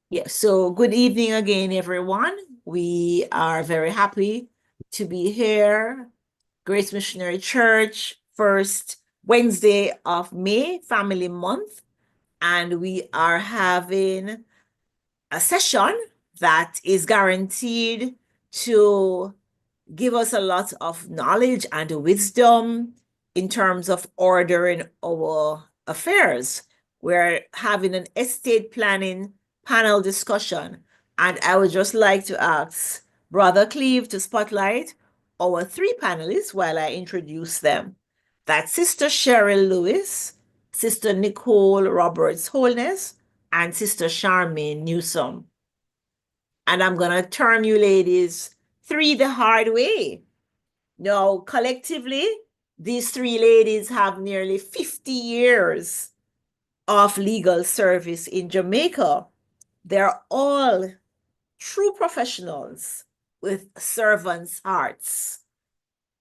Yeah, so good evening again, everyone. We are very happy to be here. Grace Missionary Church, first Wednesday of May, Family Month, and we are having a session that is guaranteed to give us a lot of knowledge and wisdom in terms of ordering our affairs. We're having an estate planning panel discussion, and I would just like to ask Brother Cleve to spotlight our three panelists while I introduce them. That's Sister Cheryl Lewis, Sister Nicole Roberts Holness, and Sister Charmaine Newsom. And I'm going to term you ladies three the hard way. Now, collectively, these three ladies have nearly 50 years of legal service in Jamaica. They're all true professionals with servants' hearts.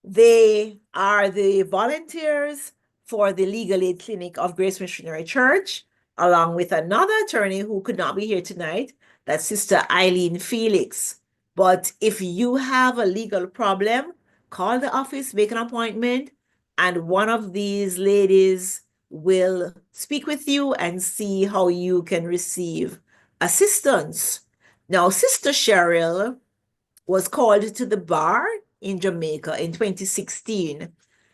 They are the volunteers for the Legal Aid Clinic of Grace Missionary Church, along with another attorney who could not be here tonight, that's Sister Eileen Felix. But if you have a legal problem, call the office, make an appointment, and one of these ladies will speak with you and see how you can receive assistance. Now, Sister Cheryl was called to the bar in Jamaica in 2016.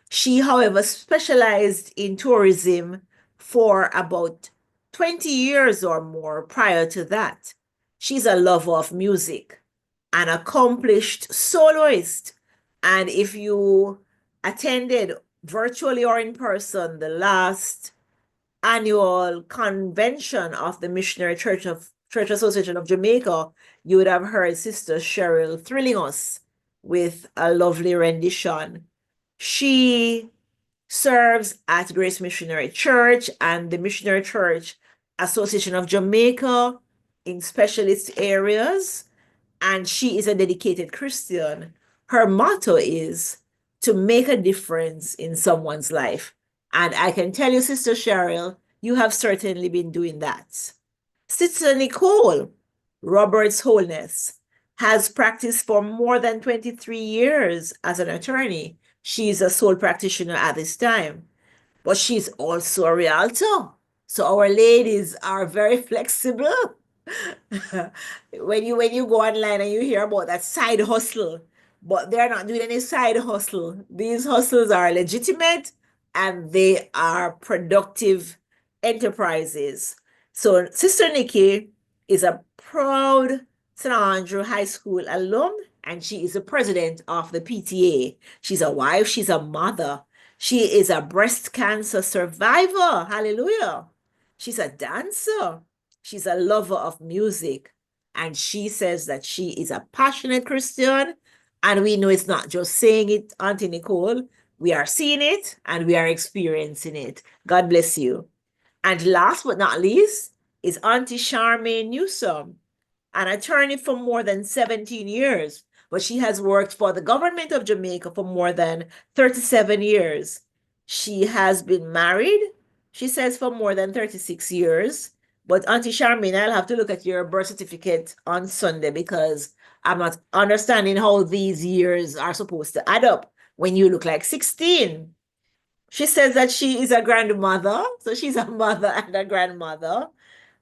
She, however, specialized in tourism for about 20 years or more prior to that. She's a lover of music, an accomplished soloist. And if you attended virtually or in person the last annual convention of the Missionary Church Association of Jamaica, you would have heard Sister Cheryl thrilling us with a lovely rendition. She serves at Grace Missionary Church and the Missionary Church Association of Jamaica in specialist areas, and she is a dedicated Christian. Her motto is to make a difference in someone's life. And I can tell you, Sister Cheryl, you have certainly been doing that. Sister Nicole Roberts Holness has practiced for more than 23 years as an attorney. She's a sole practitioner at this time, but she's also a realtor. So our ladies are very flexible. When you go online and you hear about that side hustle, but they're not doing any side hustle. These hustles are legitimate and they are productive enterprises. So Sister Nikki is a proud St. Andrew High School alum, and she is the president of the PTA. She's a wife, she's a mother, she is a breast cancer survivor. Hallelujah. She's a dancer. She's a lover of music. And she says that she is a passionate Christian. And we know it's not just saying it, Auntie Nicole. We are seeing it and we are experiencing it. God bless you. And last but not least is Auntie Charmaine Newsom, an attorney for more than 17 years, but she has worked for the government of Jamaica for more than 37 years. She has been married, she says, for more than 36 years. But Auntie Charmaine, I'll have to look at your birth certificate on Sunday because I'm not understanding how these years are supposed to add up when you look like 16. She says that she is a grandmother, so she's a mother and a grandmother.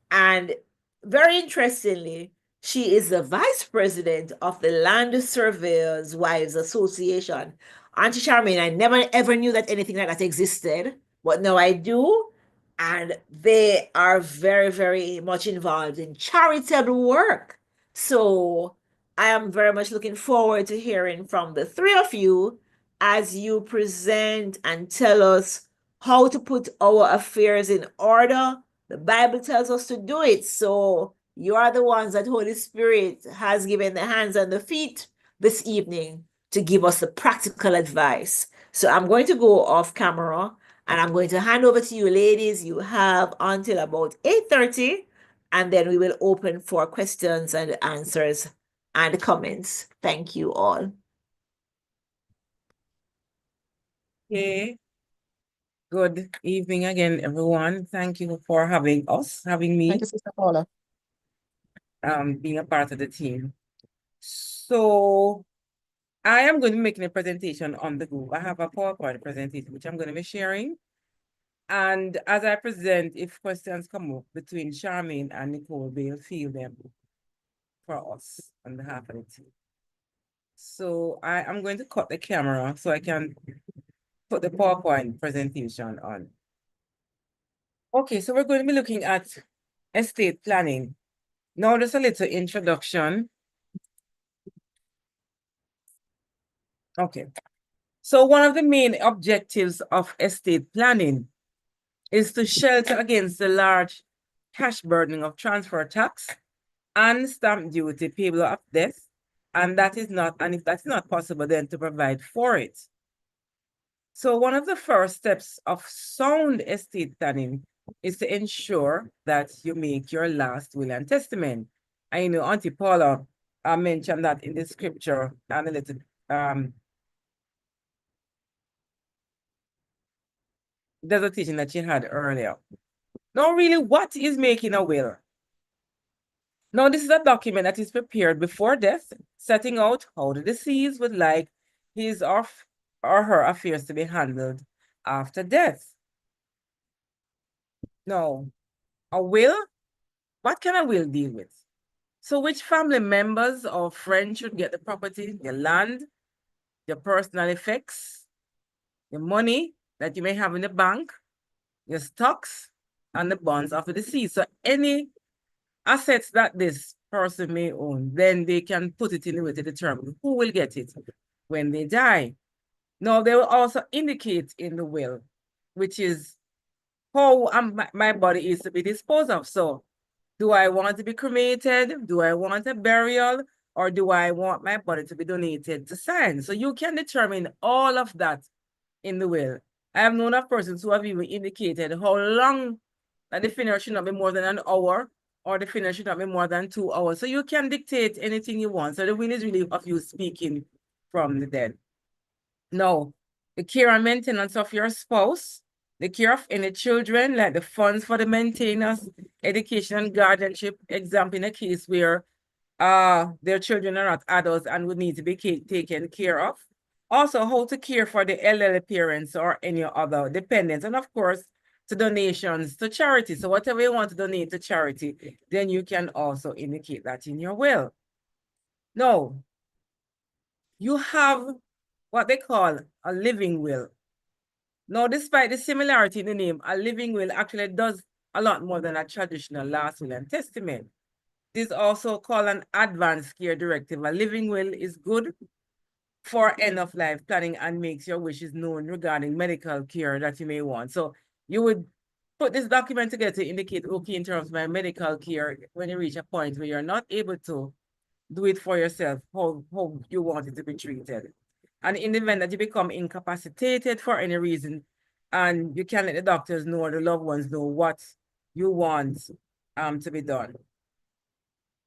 And very interestingly, she is the vice president of the Land Surveyors Wives Association. Auntie Charmaine, I never ever knew that anything like that existed, but now I do. And they are very, very much involved in charitable work. So I am very much looking forward to hearing from the three of you as you present and tell us how to put our affairs in order. The Bible tells us to do it. So you are the ones that Holy Spirit has given the hands and the feet this evening to give us the practical advice. So I'm going to go off camera and I'm going to hand over to you ladies. You have until about 8:30 and then we will open for questions and answers and comments. Thank you all. Okay. Good evening again, everyone. Thank you for having me. Thank you, Sister Paula. being a part of the team. So I am going to be making a presentation on the group. I have a PowerPoint presentation, which I'm going to be sharing. And as I present, if questions come up between Charmaine and Nicole, they'll field them for us on behalf of the team. So I am going to cut the camera so I can put the PowerPoint presentation on. Okay, so we're going to be looking at estate planning. Now, just a little introduction. Okay, so one of the main objectives of estate planning is to shelter against the large cash burden of transfer tax and stamp duty payable at death. And if that's not possible, then to provide for it. So one of the first steps of sound estate planning is to ensure that you make your last will and testament. I know Auntie Paula mentioned that in the scripture and a little dissertation that she had earlier. Now, really, what is making a will? Now, this is a document that is prepared before death, setting out how the deceased would like his or her affairs to be handled after death. Now, a will, what can a will deal with? So which family members or friends should get the property, your land, your personal effects, your money that you may have in the bank, your stocks, and the bonds of the deceased. So any assets that this person may own, then they can put it in the way to determine who will get it when they die. Now, they will also indicate in the will, which is how my body is to be disposed of. So, do I want to be cremated? Do I want a burial? Or do I want my body to be donated to science? So you can determine all of that in the will. I have known of persons who have even indicated how long that the funeral should not be more than an hour, or the funeral should not be more than 2 hours. So you can dictate anything you want. So the will is really of you speaking from the dead. Now, the care and maintenance of your spouse, the care of any children, like the funds for the maintenance, education and guardianship, example in a case where their children are not adults and would need to be taken care of. Also, how to care for the elderly parents or any other dependents. And of course, to donations to charity. So whatever you want to donate to charity, then you can also indicate that in your will. Now, you have what they call a living will. Now, despite the similarity in the name, a living will actually does a lot more than a traditional last will and testament. This is also called an advanced care directive. A living will is good for end of life planning and makes your wishes known regarding medical care that you may want. So you would put this document together to indicate, okay, in terms of my medical care, when you reach a point where you're not able to do it for yourself, how you want it to be treated. And in the event that you become incapacitated for any reason, and you can let the doctors know or the loved ones know what you want to be done.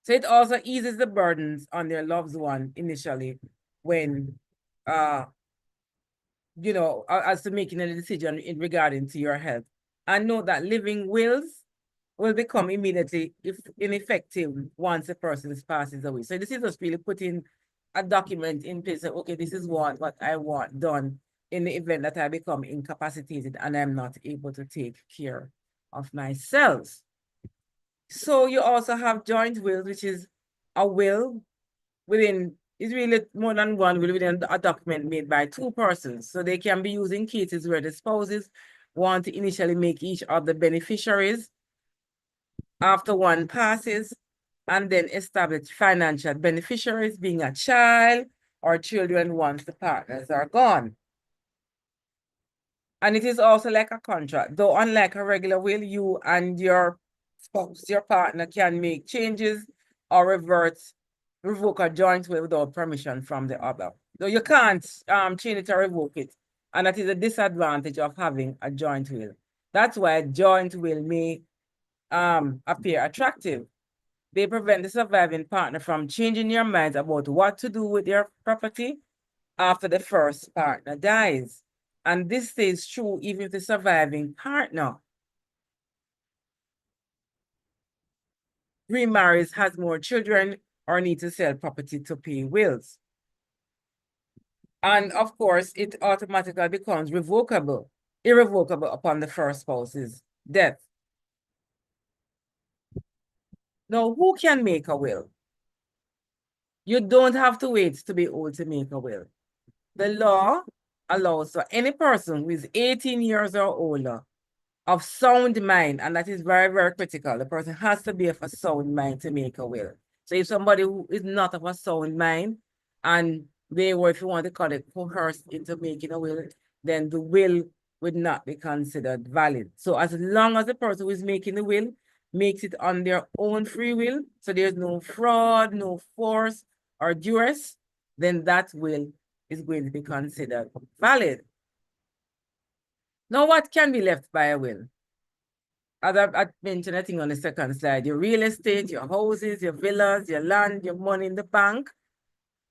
So it also eases the burdens on their loved one initially when as to making a decision in regarding to your health. And note that living wills will become immediately ineffective once a person passes away. So this is just really putting a document in place that, okay, this is what I want done in the event that I become incapacitated and I'm not able to take care of myself. So you also have joint wills, which is a will is really more than one will within a document made by two persons. So they can be used in cases where the spouses want to initially make each of the beneficiaries after one passes, and then establish financial beneficiaries being a child or children once the partners are gone. And it is also like a contract, though unlike a regular will, you and your spouse, your partner can make changes or revoke a joint will without permission from the other. Though you can't change it or revoke it. And that is a disadvantage of having a joint will. That's why a joint will may appear attractive. They prevent the surviving partner from changing their minds about what to do with their property after the first partner dies. And this stays true even if the surviving partner remarries, has more children, or need to sell property to pay wills. And of course, it automatically becomes irrevocable upon the first spouse's death. Now, who can make a will? You don't have to wait to be old to make a will. The law allows for any person who is 18 years or older of sound mind, and that is very, very critical. The person has to be of a sound mind to make a will. So if somebody who is not of a sound mind and they were, if you want to call it, coerced into making a will, then the will would not be considered valid. So as long as the person who is making the will makes it on their own free will, so there's no fraud, no force or duress, then that will is going to be considered valid. Now, what can be left by a will? As I mentioned, I think on the second slide, your real estate, your houses, your villas, your land, your money in the bank,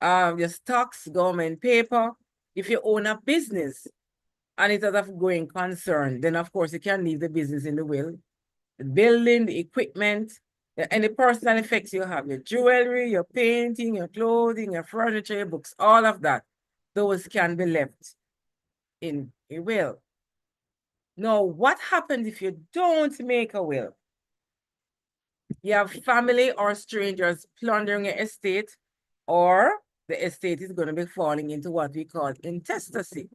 your stocks, government paper. If you own a business and it has a going concern, then of course you can leave the business in the will. The building, the equipment, any personal effects you have, your jewelry, your painting, your clothing, your furniture, your books, all of that, those can be left in a will. Now, what happens if you don't make a will? You have family or strangers plundering your estate, or the estate is going to be falling into what we call intestacy.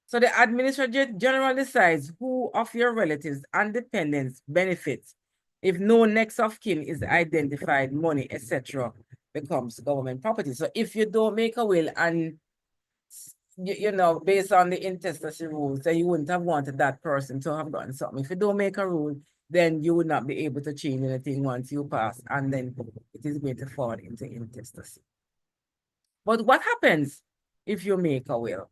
So the administrator general decides who of your relatives and dependents benefits if no next of kin is identified, money, etc., becomes government property. So if you don't make a will and you know, based on the intestacy rules, then you wouldn't have wanted that person to have gotten something. If you don't make a rule, then you would not be able to change anything once you pass, and then it is going to fall into intestacy. But what happens if you make a will?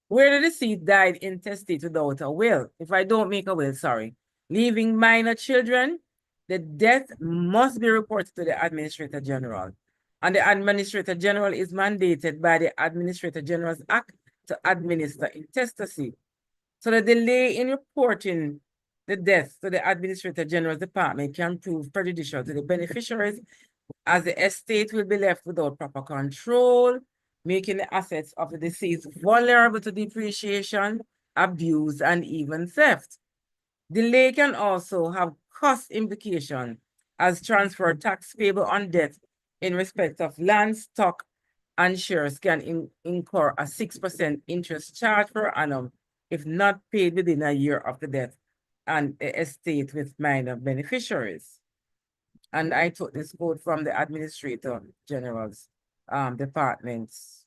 Where the deceased died intestate without a will, if I don't make a will, sorry, leaving minor children, the death must be reported to the Administrator General. And the Administrator General is mandated by the Administrator General's Act to administer intestacy. So the delay in reporting the death to the Administrator General's department can prove prejudicial to the beneficiaries, as the estate will be left without proper control, making the assets of the deceased vulnerable to depreciation, abuse, and even theft. Delay can also have cost implications, as transfer tax payable on death in respect of land, stock, and shares can incur a 6% interest charge per annum if not paid within a year of the death and the estate with minor beneficiaries. And I took this quote from the Administrator General's department's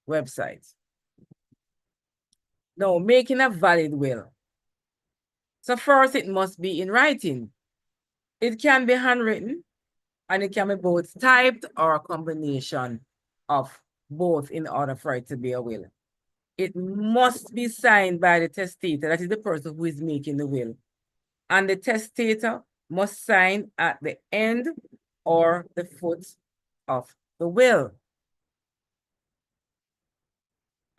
website. Now, making a valid will. So first, it must be in writing. It can be handwritten, and it can be both typed or a combination of both in order for it to be a will. It must be signed by the testator, that is the person who is making the will. And the testator must sign at the end or the foot of the will.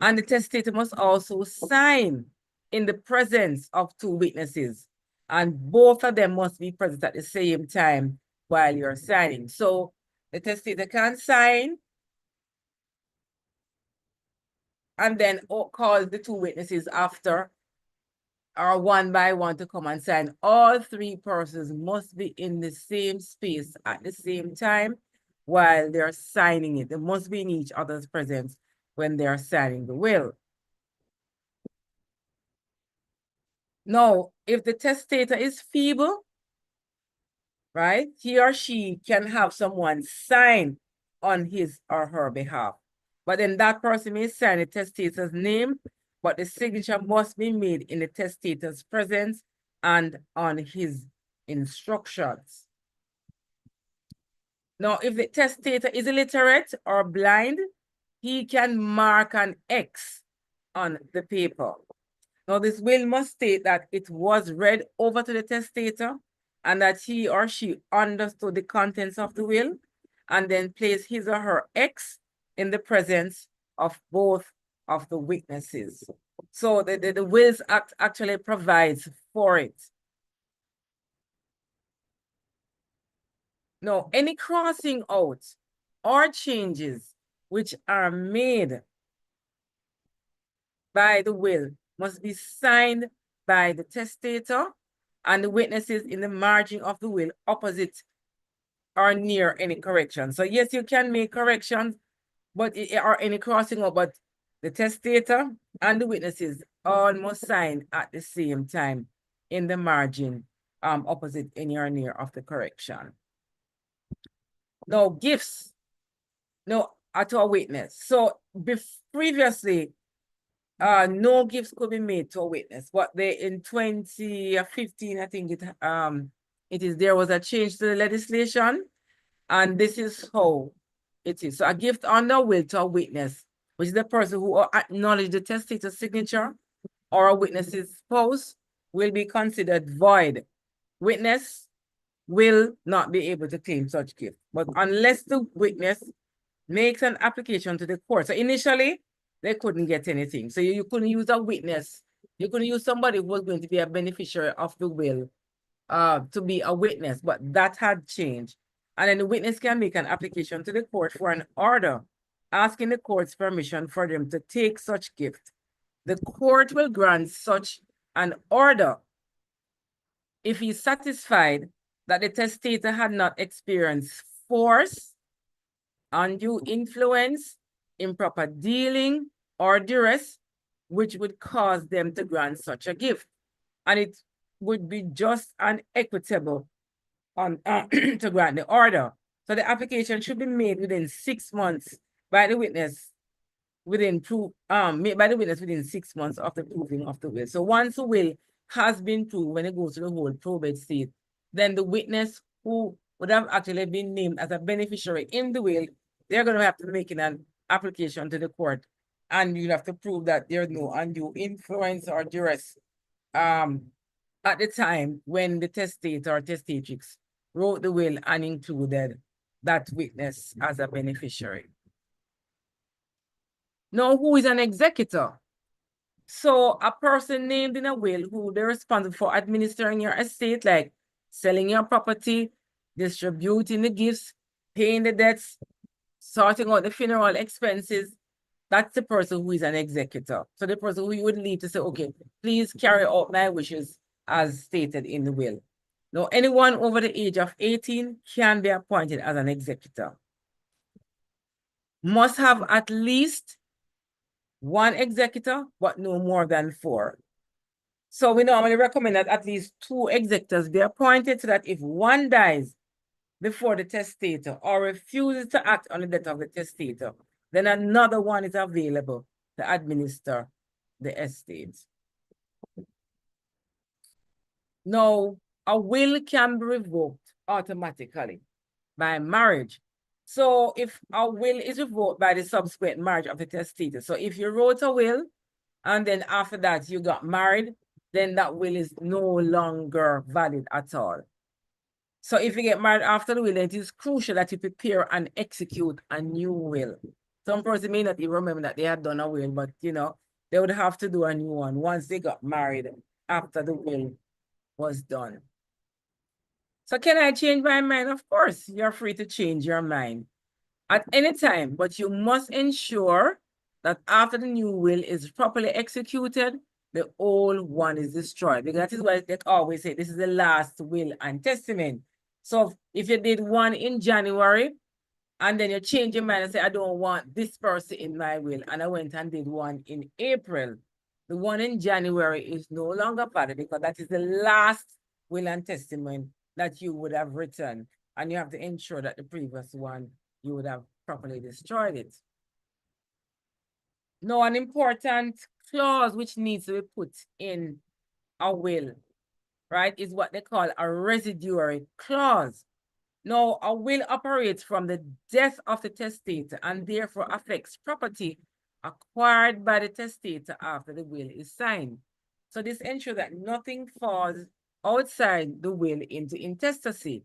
And the testator must also sign in the presence of two witnesses. And both of them must be present at the same time while you're signing. So the testator can sign and then call the two witnesses after, or one by one, to come and sign. All three persons must be in the same space at the same time while they're signing it. They must be in each other's presence when they're signing the will. Now, if the testator is feeble, right, he or she can have someone sign on his or her behalf. But then that person may sign the testator's name, but the signature must be made in the testator's presence and on his instructions. Now, if the testator is illiterate or blind, he can mark an X on the paper. Now, this will must state that it was read over to the testator and that he or she understood the contents of the will, and then place his or her X in the presence of both of the witnesses. So the Wills Act actually provides for it. No, any crossing out or changes which are made by the will must be signed by the testator and the witnesses in the margin of the will opposite or near any correction. So yes, you can make corrections, but or any crossing out, but the testator and the witnesses all must sign at the same time in the margin opposite any or near of the correction. No gifts, no at a witness. So previously, no gifts could be made to a witness, but they in 2015, I think there was a change to the legislation, and this is how it is. So a gift under will to a witness, which is the person who acknowledged the testator's signature or a witness's spouse, will be considered void. Witness will not be able to claim such gift, but unless the witness makes an application to the court. So initially, they couldn't get anything. So you couldn't use a witness. You couldn't use somebody who was going to be a beneficiary of the will to be a witness, but that had changed. And then the witness can make an application to the court for an order, asking the court's permission for them to take such gift. The court will grant such an order if he's satisfied that the testator had not experienced force, undue influence, improper dealing, or duress, which would cause them to grant such a gift. And it would be just and equitable to grant the order. So the application should be made within 6 months by the witness within 6 months of the proving of the will. So once the will has been proved, when it goes to the whole probate state, then the witness who would have actually been named as a beneficiary in the will, they're going to have to make an application to the court, and you have to prove that there's no undue influence or duress at the time when the testator or testatrix wrote the will and included that witness as a beneficiary. Now, who is an executor? So a person named in a will who they're responsible for administering your estate, like selling your property, distributing the gifts, paying the debts, sorting out the funeral expenses. That's the person who is an executor. So the person who you would leave to say, okay, please carry out my wishes as stated in the will. Now, anyone over the age of 18 can be appointed as an executor. Must have at least one executor, but no more than 4. So we normally recommend that at least 2 executors be appointed so that if one dies before the testator or refuses to act on the death of the testator, then another one is available to administer the estate. Now, a will can be revoked automatically by marriage. So if a will is revoked by the subsequent marriage of the testator, so if you wrote a will and then after that you got married, then that will is no longer valid at all. So if you get married after the will, then it is crucial that you prepare and execute a new will. Some person may not even remember that they had done a will, but they would have to do a new one once they got married after the will was done. So can I change my mind? Of course, you're free to change your mind at any time, but you must ensure that after the new will is properly executed, the old one is destroyed. Because that is why they always say this is the last will and testament. So if you did one in January, and then you change your mind and say, I don't want this person in my will, and I went and did one in April, the one in January is no longer valid because that is the last will and testament that you would have written, and you have to ensure that the previous one, you would have properly destroyed it. Now, an important clause which needs to be put in a will, right, is what they call a residuary clause. Now, a will operates from the death of the testator and therefore affects property acquired by the testator after the will is signed. So this ensures that nothing falls outside the will into intestacy.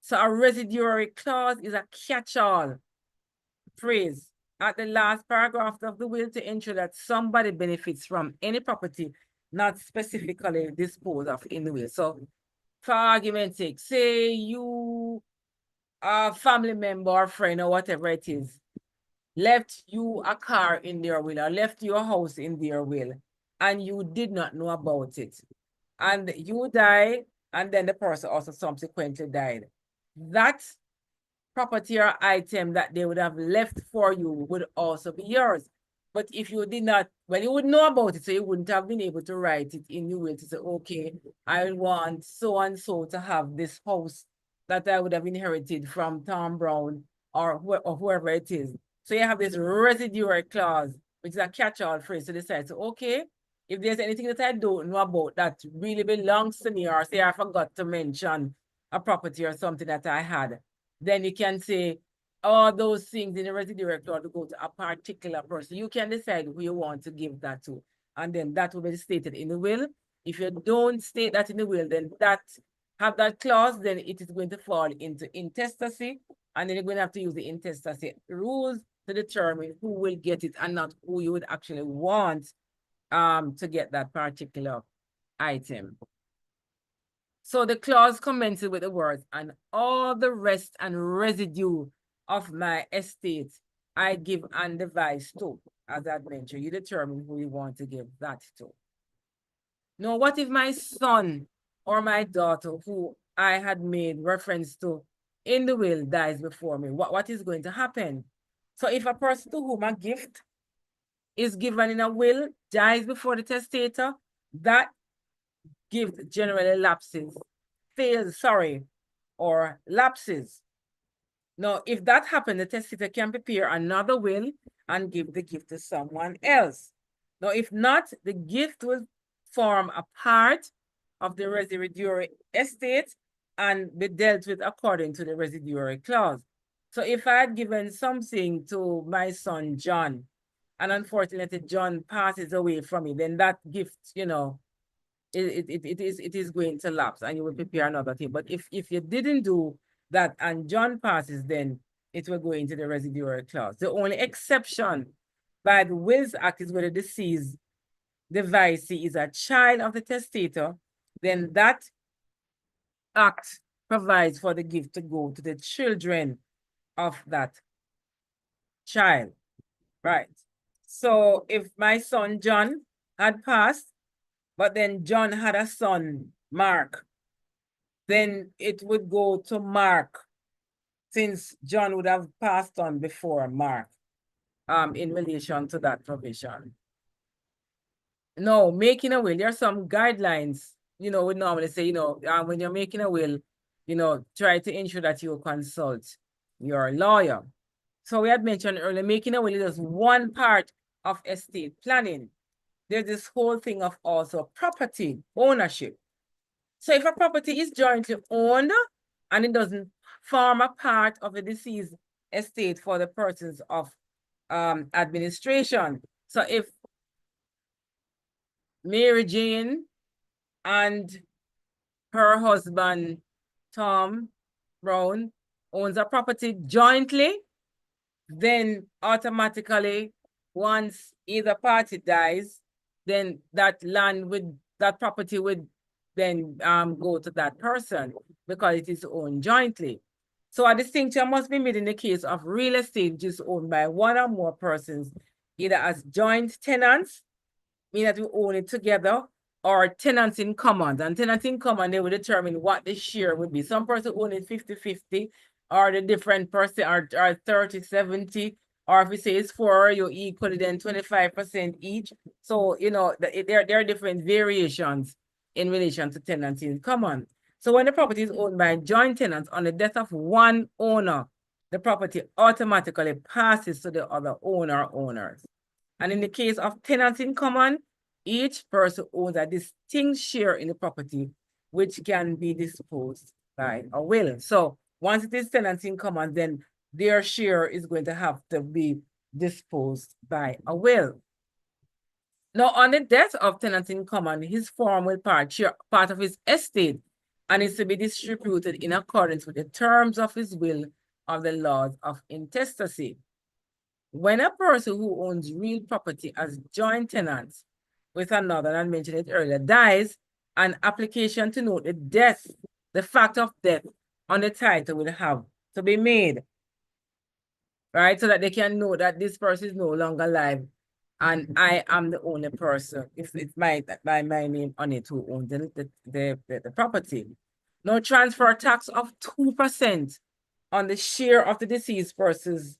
So a residuary clause is a catch-all phrase at the last paragraph of the will to ensure that somebody benefits from any property not specifically disposed of in the will. So for argument's sake, say you a family member or friend or whatever it is left you a car in their will or left your house in their will and you did not know about it, and you die, and then the person also subsequently died, that property or item that they would have left for you would also be yours. But if you did not, well, you would know about it, so you wouldn't have been able to write it in your will to say, okay, I want so and so to have this house that I would have inherited from Tom Brown or whoever it is. So you have this residual clause, which is a catch-all phrase to decide. So, okay, if there's anything that I don't know about that really belongs to me, or say I forgot to mention a property or something that I had, then you can say all those things in the residual clause to go to a particular person. You can decide who you want to give that to, and then that will be stated in the will. If you don't state that in the will, then that have that clause, then it is going to fall into intestacy, and then you're going to have to use the intestacy rules to determine who will get it and not who you would actually want to get that particular item. So the clause commences with the words, and all the rest and residue of my estate I give undivided to. As I mentioned, you determine who you want to give that to. Now, what if my son or my daughter, who I had made reference to in the will, dies before me? What is going to happen? So if a person to whom a gift is given in a will dies before the testator, that gift generally or lapses. Now, if that happens, the testator can prepare another will and give the gift to someone else. Now, if not, the gift will form a part of the residual estate and be dealt with according to the residual clause. So if I had given something to my son, John, and unfortunately John passes away from me, then that gift, it is going to lapse and you will prepare another thing. But if you didn't do that and John passes, then it will go into the residual clause. The only exception by the Wills Act is where the deceased devicee is a child of the testator, then that act provides for the gift to go to the children of that child, right? So if my son John had passed, but then John had a son, Mark, then it would go to Mark, since John would have passed on before Mark, in relation to that provision. No, making a will, there are some guidelines, we normally say, when you're making a will, try to ensure that you consult your lawyer. So we had mentioned earlier, making a will is just one part of estate planning. There's this whole thing of also property ownership. So if a property is jointly owned and it doesn't form a part of the deceased estate for the purposes of administration. So if Mary Jane and her husband, Tom Brown, owns a property jointly, then automatically, once either party dies, then that property would then go to that person because it is owned jointly. So a distinction must be made in the case of real estate which is owned by one or more persons, either as joint tenants, meaning that we own it together, or tenants in common. And tenants in common, they will determine what the share would be. Some person own it 50-50, or the different person are 30-70, or if we say it's 4, you equal it then 25% each. So, there are different variations in relation to tenants in common. So when the property is owned by joint tenants, on the death of one owner, the property automatically passes to the other owners. And in the case of tenants in common, each person owns a distinct share in the property, which can be disposed by a will. So once it is tenants in common, then their share is going to have to be disposed by a will. Now, on the death of tenants in common, his form will part of his estate and is to be distributed in accordance with the terms of his will of the laws of intestacy. When a person who owns real property as joint tenants with another, and I mentioned it earlier, dies, an application to note the fact of death on the title will have to be made, right? So that they can know that this person is no longer alive and I am the only person, if it's by my name on it, who owns the property. No transfer tax of 2% on the share of the deceased persons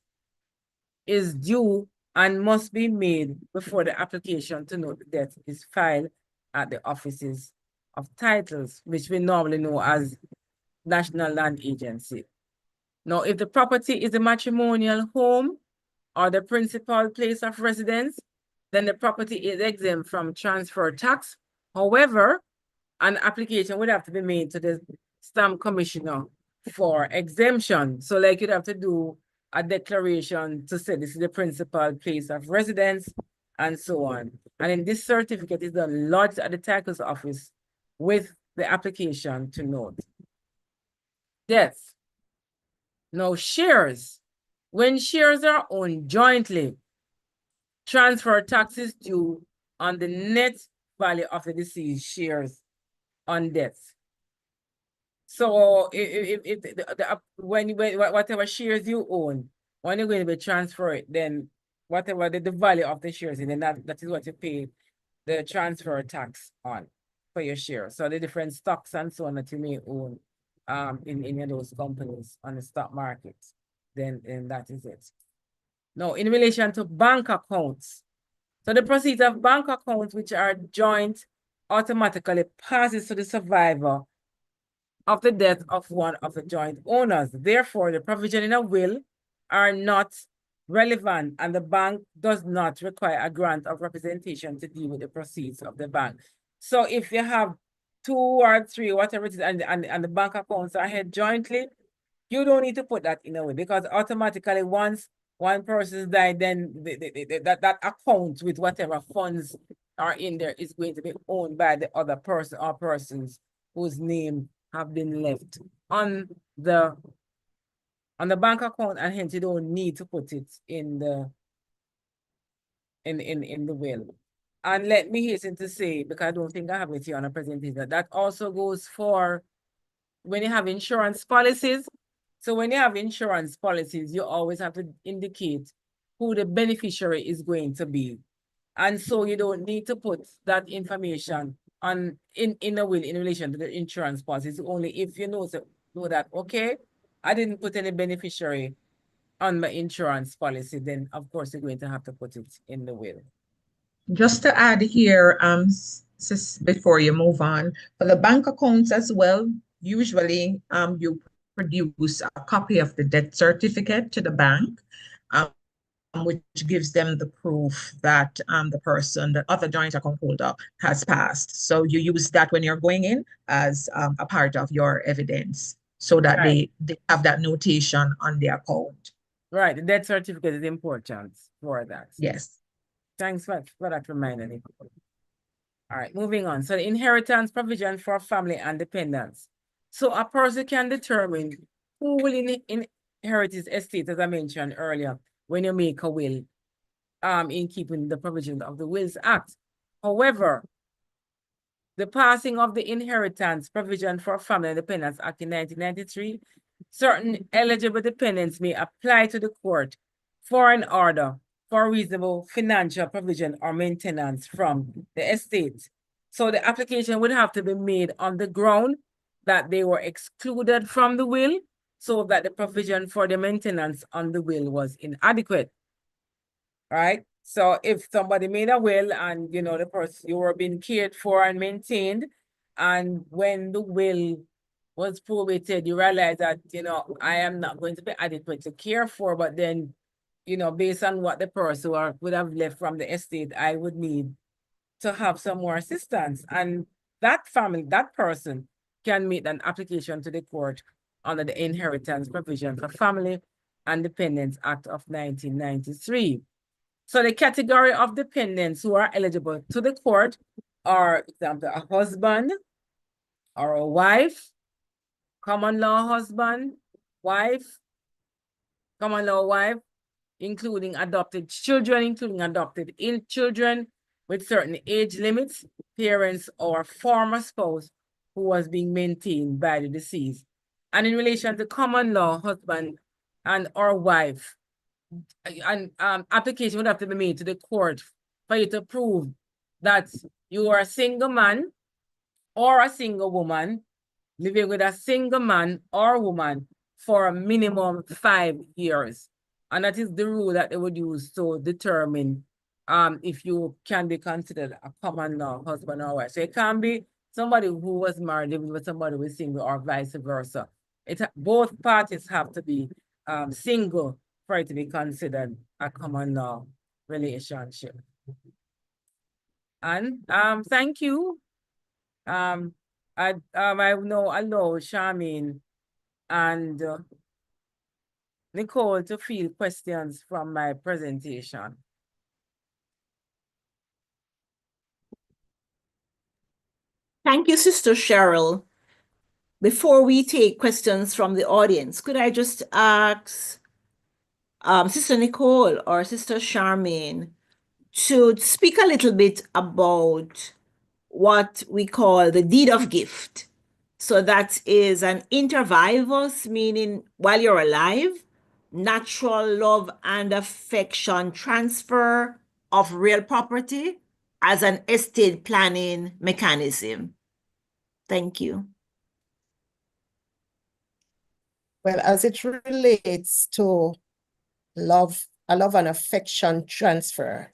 is due and must be made before the application to note the death is filed at the offices of titles, which we normally know as National Land Agency. Now, if the property is a matrimonial home or the principal place of residence, then the property is exempt from transfer tax. However, an application would have to be made to the stamp commissioner for exemption. So like you'd have to do a declaration to say this is the principal place of residence and so on. And then this certificate is then lodged at the titles office with the application to note death. Now shares. When shares are owned jointly, transfer tax is due on the net value of the deceased shares on death. So if when whatever shares you own, when you're going to be transferred, then whatever the value of the shares, and then that is what you pay the transfer tax on for your share. So the different stocks and so on that you may own in any of those companies on the stock market, then that is it. Now, in relation to bank accounts, so the proceeds of bank accounts which are joint automatically passes to the survivor of the death of one of the joint owners. Therefore, the provision in a will are not relevant and the bank does not require a grant of representation to deal with the proceeds of the bank. So if you have 2 or 3, whatever it is, and the bank accounts are held jointly, you don't need to put that in a will because automatically once one person died, then that account with whatever funds are in there is going to be owned by the other person or persons whose name have been left on the bank account, and hence you don't need to put it in the will. And let me hasten to say, because I don't think I have it here on a presentation, that also goes for when you have insurance policies. So when you have insurance policies, you always have to indicate who the beneficiary is going to be. And so you don't need to put that information on in a will in relation to the insurance policies, only if you know that, okay, I didn't put any beneficiary on my insurance policy, then of course you're going to have to put it in the will. Just to add here, before you move on, for the bank accounts as well, usually you produce a copy of the death certificate to the bank, which gives them the proof that the person, the other joint account holder, has passed. So you use that when you're going in as a part of your evidence, so that Right. they have that notation on the account. Right, the death certificate is important for that. Yes. Thanks for that reminder, Nicole. All right, moving on. So the inheritance provision for family and dependents. So a person can determine who will inherit his estate, as I mentioned earlier, when you make a will, in keeping the provisions of the Wills Act. However, the passing of the Inheritance Provision for Family and Dependents Act in 1993, certain eligible dependents may apply to the court for an order for reasonable financial provision or maintenance from the estate. So the application would have to be made on the ground that they were excluded from the will, so that the provision for the maintenance on the will was inadequate. Right? So if somebody made a will and the person, you were being cared for and maintained, and when the will was probated, you realize that I am not going to be adequate to care for, but then based on what the person would have left from the estate, I would need to have some more assistance. And that family, that person can make an application to the court under the Inheritance Provision for Family and Dependents Act of 1993. So the category of dependents who are eligible to the court are, for example, a husband or a wife, common law husband, wife, common law wife, including adopted children, including adopted children with certain age limits, parents or former spouse who was being maintained by the deceased. And in relation to common law, husband and or wife, an application would have to be made to the court for you to prove that you are a single man or a single woman living with a single man or woman for a minimum 5 years. And that is the rule that they would use to determine if you can be considered a common law husband or wife. So it can be somebody who was married living with somebody who is single or vice versa. Both parties have to be single for it to be considered a common law relationship. And thank you. I now allow Charmaine and Nicole to field questions from my presentation. Thank you, Sister Cheryl. Before we take questions from the audience, could I just ask Sister Nicole or Sister Charmaine to speak a little bit about what we call the deed of gift? So that is an inter vivos, meaning while you're alive, natural love and affection transfer of real property as an estate planning mechanism. Thank you. Well, as it relates to a love and affection transfer,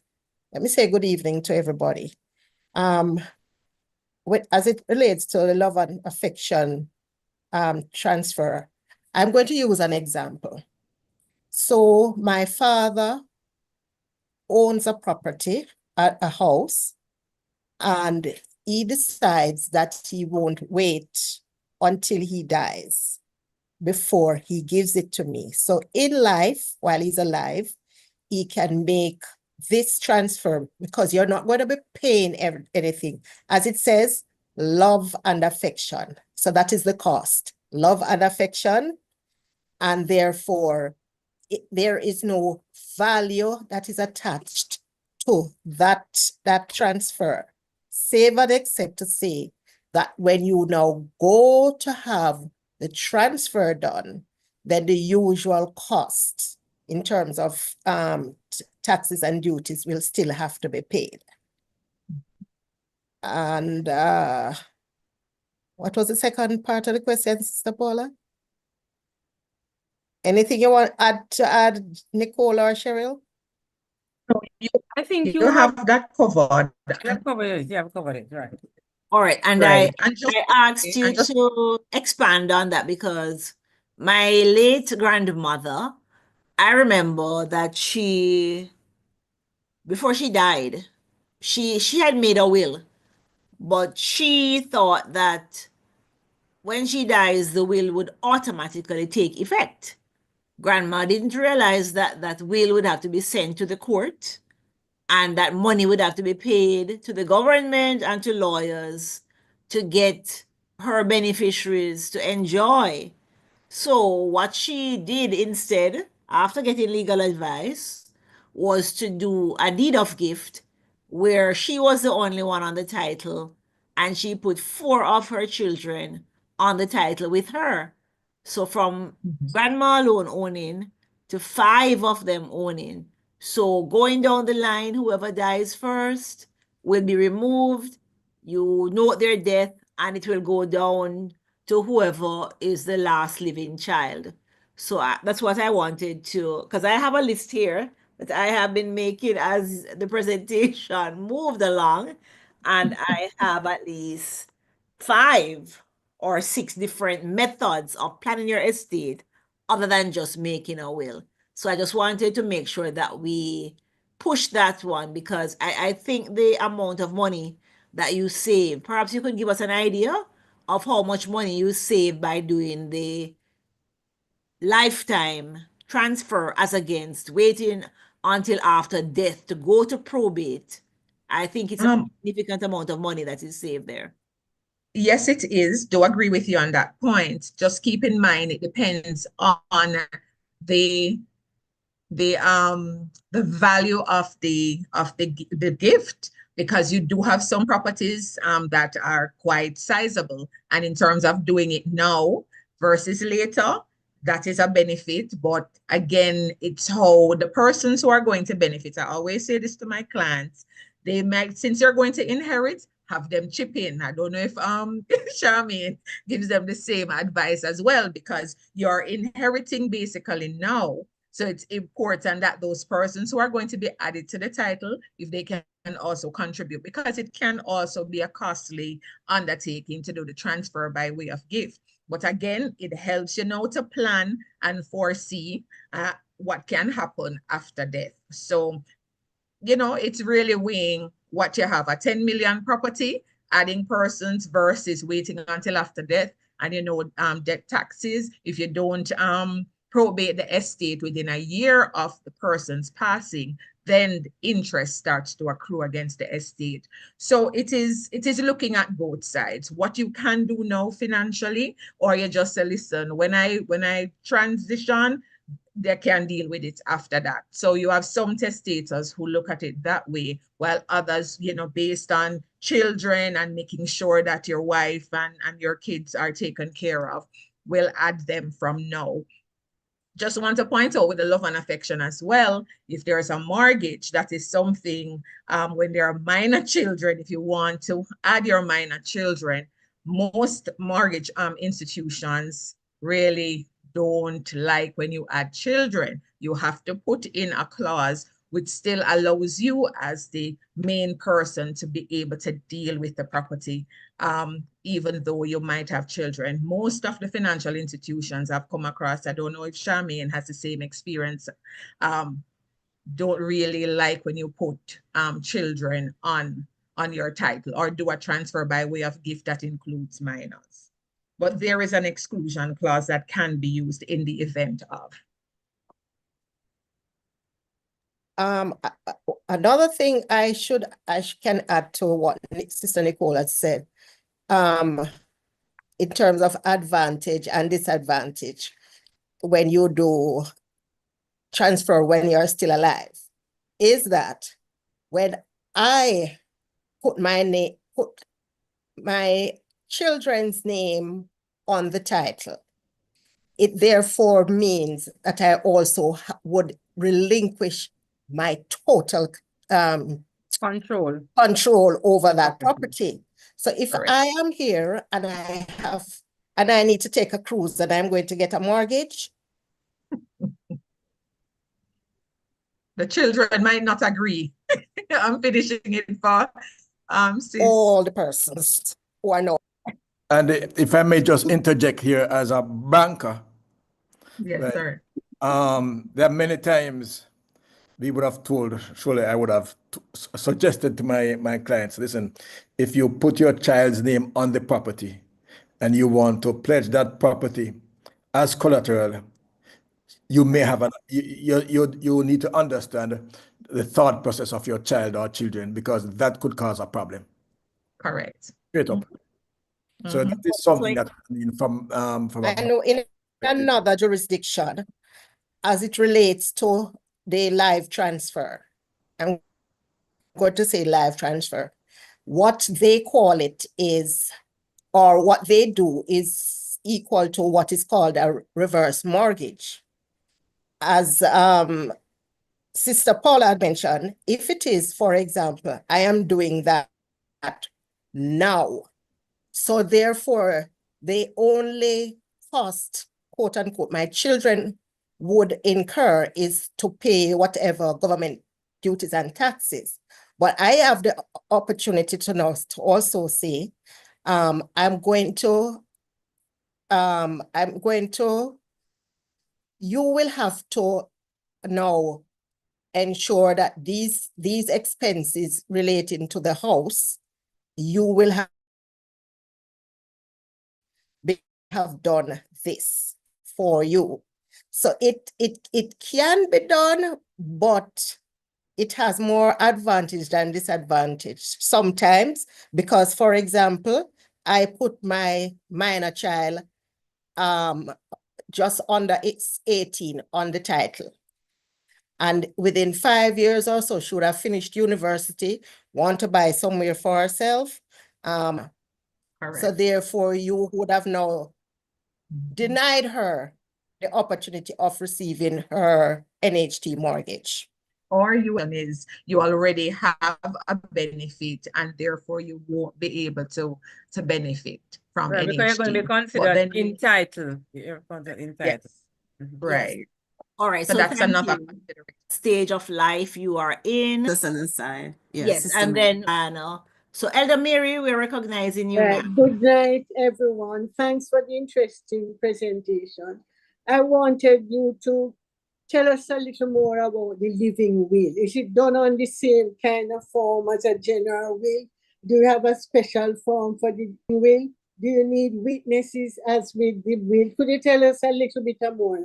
let me say good evening to everybody. As it relates to the love and affection transfer, I'm going to use an example. So my father owns a property, a house, and he decides that he won't wait until he dies before he gives it to me. So in life, while he's alive, he can make this transfer because you're not going to be paying anything. As it says, love and affection. So that is the cost, love and affection. And therefore, there is no value that is attached to that transfer. Save and except to say that when you now go to have the transfer done, then the usual costs in terms of taxes and duties will still have to be paid. And what was the second part of the question, Sister Paula? Anything you want to add, Nicole or Cheryl? I think You have that covered. You have covered it. You have covered it, right? All right, and Right. And I asked you to expand on that because my late grandmother, I remember that before she died, she had made a will, but she thought that when she dies, the will would automatically take effect. Grandma didn't realize that that will would have to be sent to the court and that money would have to be paid to the government and to lawyers to get her beneficiaries to enjoy. So what she did instead, after getting legal advice, was to do a deed of gift where she was the only one on the title and she put 4 of her children on the title with her. So from grandma alone owning to 5 of them owning. So going down the line, whoever dies first will be removed. You note their death and it will go down to whoever is the last living child. So that's what I wanted to, because I have a list here that I have been making as the presentation moved along, and I have at least 5 or 6 different methods of planning your estate other than just making a will. So I just wanted to make sure that we push that one because I think the amount of money that you save, perhaps you could give us an idea of how much money you save by doing the lifetime transfer as against waiting until after death to go to probate. I think it's a significant amount of money that is saved there. Yes, it is. Do agree with you on that point. Just keep in mind it depends on the value of the gift, because you do have some properties that are quite sizable, and in terms of doing it now, versus later, that is a benefit. But again, it's how the persons who are going to benefit. I always say this to my clients. They might, since you're going to inherit, have them chip in. I don't know if Charmaine gives them the same advice as well, because you're inheriting basically now. So it's important that those persons who are going to be added to the title, if they can also contribute, because it can also be a costly undertaking to do the transfer by way of gift. But again, it helps you know to plan and foresee what can happen after death. So, you know, it's really weighing what you have, a 10 million property, adding persons versus waiting until after death. And, you know, death taxes, if you don't probate the estate within a year of the person's passing, then interest starts to accrue against the estate. So it is looking at both sides, what you can do now financially, or you just say, listen, when I transition, they can deal with it after that. So you have some testators who look at it that way, while others, you know, based on children and making sure that your wife and your kids are taken care of, will add them from now. Just want to point out with the love and affection as well, if there's a mortgage, that is something, when there are minor children, if you want to add your minor children, most mortgage institutions really don't like when you add children. You have to put in a clause which still allows you as the main person to be able to deal with the property, even though you might have children. Most of the financial institutions I've come across, I don't know if Charmaine has the same experience, don't really like when you put children on your title or do a transfer by way of gift that includes minors. But there is an exclusion clause that can be used in the event of. Another thing I can add to what Sister Nicole has said, in terms of advantage and disadvantage when you do transfer when you're still alive, is that when I put my children's name on the title, it therefore means that I also would relinquish my total Control. control over that property. So if Correct. I am here and I need to take a cruise and I'm going to get a mortgage, the children might not agree. I'm finishing it for sis. all the persons who are now. And if I may just interject here as a banker, Yes, right, sir. there are many times we would have told, surely I would have suggested to my clients, listen, if you put your child's name on the property and you want to pledge that property as collateral, you may have you need to understand the thought process of your child or children, because that could cause a problem. Correct. Straight up. So Mhm. that is something that from I know in another jurisdiction, as it relates to the live transfer, I'm going to say live transfer, what they call it is, or what they do is equal to what is called a reverse mortgage. As Sister Paula had mentioned, if it is, for example, I am doing that now, so therefore the only cost, quote unquote, my children would incur is to pay whatever government duties and taxes. But I have the opportunity to now to also say, I'm going to, you will have to now ensure that these expenses relating to the house, you will have done this for you. So it can be done, but it has more advantage than disadvantage sometimes, because, for example, I put my minor child just under 18 on the title. And within 5 years or so, she would have finished university, want to buy somewhere for herself. So Correct. therefore, you would have now denied her the opportunity of receiving her NHT mortgage. Or you already have a benefit and therefore you won't be able to benefit from Right, because you're going to be NHT. But considered then entitled. You're considered entitled. yes, Mhm. right. All right, So so that's thank another you. consideration. Stage of life you are in. Just an aside. Yeah, Yes, Sister and Mary. then Anna. So Elder Mary, we're recognizing you, ma'am. Good night, everyone. Thanks for the interesting presentation. I wanted you to tell us a little more about the living will. Is it done on the same kind of form as a general will? Do you have a special form for the will? Do you need witnesses as with the will? Could you tell us a little bit more?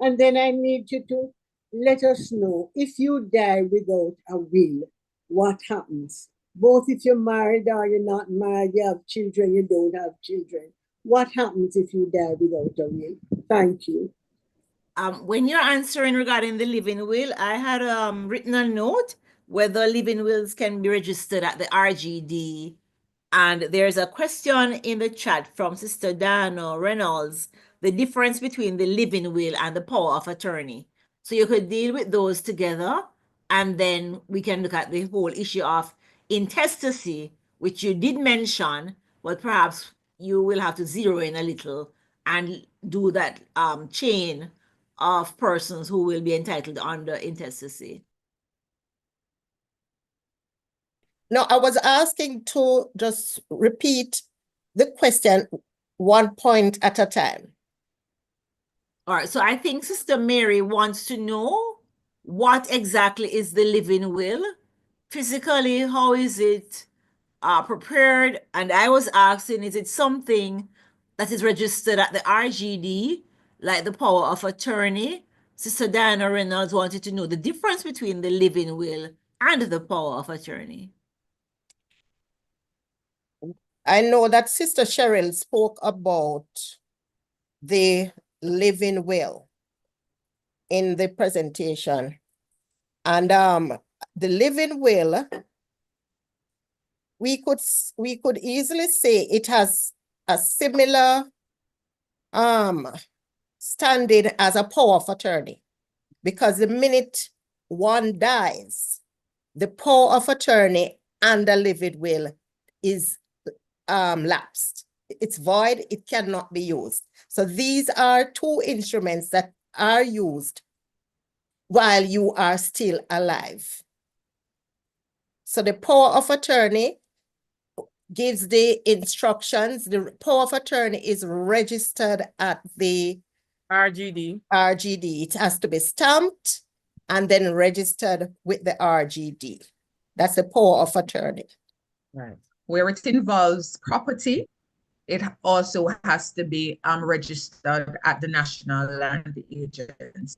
And then I need you to let us know if you die without a will, what happens? Both if you're married or you're not married, you have children, you don't have children. What happens if you die without a will? Thank you. When you're answering regarding the living will, I had written a note whether living wills can be registered at the RGD. And there's a question in the chat from Sister Dana Reynolds, the difference between the living will and the power of attorney. So you could deal with those together, and then we can look at the whole issue of intestacy, which you did mention, but perhaps you will have to zero in a little and do that chain of persons who will be entitled under intestacy. No, I was asking to just repeat the question one point at a time. All right, so I think Sister Mary wants to know what exactly is the living will? Physically, how is it prepared? And I was asking, is it something that is registered at the RGD, like the power of attorney? Sister Diana Reynolds wanted to know the difference between the living will and the power of attorney. I know that Sister Cheryl spoke about the living will in the presentation. And the living will, we could easily say it has a similar standing as a power of attorney, because the minute one dies, the power of attorney and the living will is lapsed. It's void, it cannot be used. So these are two instruments that are used while you are still alive. So the power of attorney gives the instructions. The power of attorney is registered at the RGD. It has to be stamped and then registered with the RGD. That's the power of attorney. Right. Where it involves property, it also has to be registered at the National Land Agency.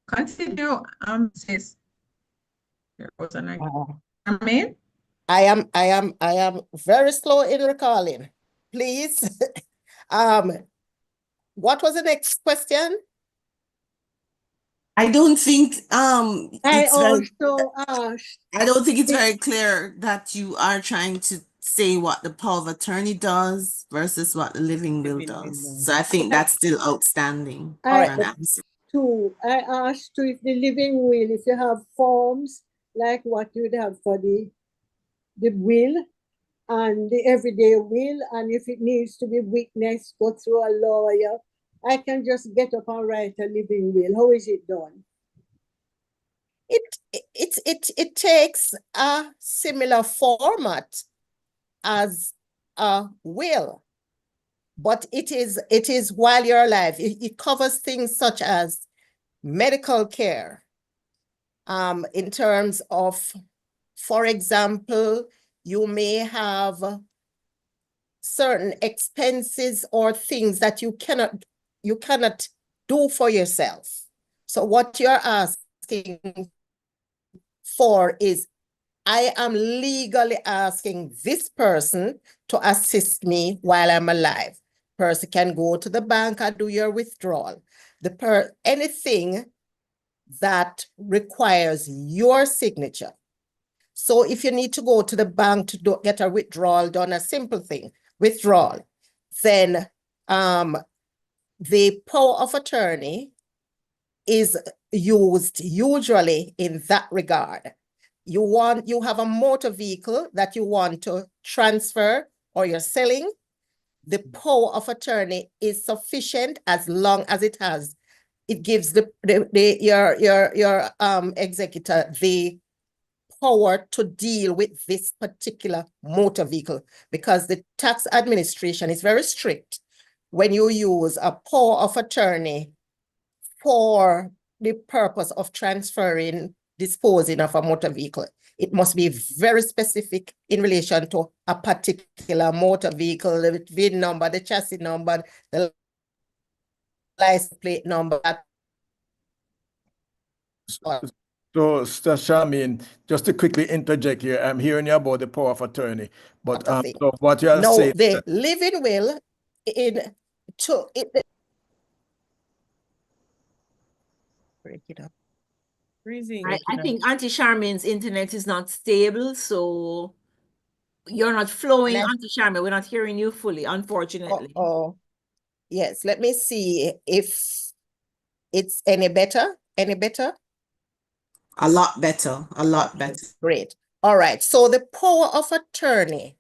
Continue, sis. There was an Amen. I am very slow in recalling. Please. What was the next question? I don't think I it's very also asked, I don't think it's very clear that you are trying to say what the power of attorney does versus what the living will Living will does. does. So I think that's still outstanding for I an answer. I asked if the living will, if you have forms like what you would have for the will and the everyday will, and if it needs to be witnessed, go through a lawyer. I can just get up and write a living will. How is it done? It takes a similar format as a will, but it is while you're alive. It covers things such as medical care, in terms of, for example, you may have certain expenses or things that you cannot do for yourself. So what you're asking for is, I am legally asking this person to assist me while I'm alive. Person can go to the bank and do your withdrawal. Anything that requires your signature. So if you need to go to the bank to get a withdrawal done, a simple thing, withdrawal, then the power of attorney is used usually in that regard. You have a motor vehicle that you want to transfer or you're selling. The power of attorney is sufficient as long as it gives your executor the power to deal with this particular motor vehicle, because the tax administration is very strict when you use a power of attorney for the purpose of disposing of a motor vehicle. It must be very specific in relation to a particular motor vehicle, the VIN number, the chassis number, the license plate number. So, Sister Charmaine, just to quickly interject here, I'm hearing you about the power of attorney, but so what you are No, saying, the living will break it up. I think Auntie Charmaine's internet is not stable, so you're not flowing, Auntie Charmaine. We're not hearing you fully, unfortunately. Oh, yes. Let me see if it's any better. Any better? A lot better. A lot better. Great. All right. So the power of attorney,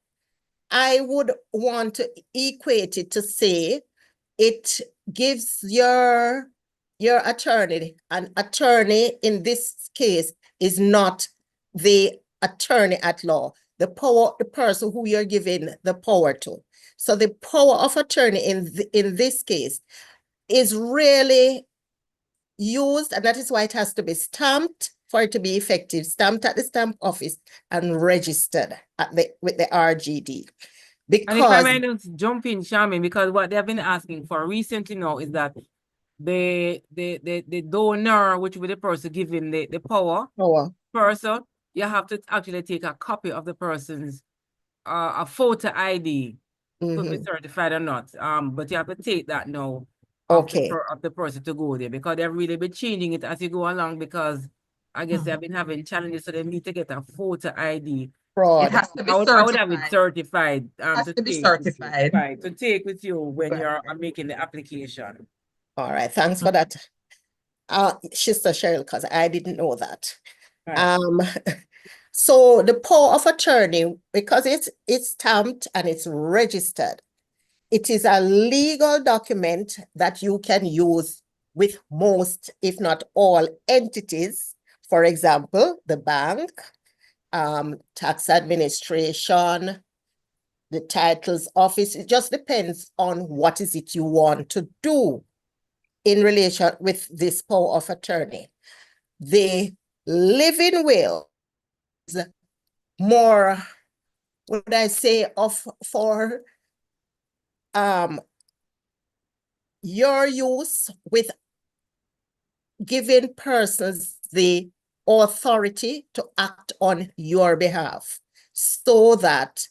I would want to equate it to say it gives your attorney, an attorney in this case is not the attorney at law, the person who you're giving the power to. So the power of attorney in this case is really used, and that is why it has to be stamped for it to be effective, stamped at the stamp office and registered with the RGD. And if I Because may just jump in, Charmaine, because what they've been asking for recently now is that the donor, which will be the person giving the power person, you have to actually take a copy of the person's a photo ID to be certified or not. But you have to take that now of the person to go there, because they've really been changing it as you go along, because I guess they've been having challenges, so they need to get a photo ID. It has to be certified. I would have it certified. Has to be certified. To take with you when you're making the application. All right, thanks for that, Sister Cheryl, because I didn't know that. Right. So the power of attorney, because it's stamped and it's registered, it is a legal document that you can use with most, if not all, entities. For example, the bank, tax administration, the titles office. It just depends on what is it you want to do in relation with this power of attorney. The living will is more, what would I say, for your use with giving persons the authority to act on your behalf, so that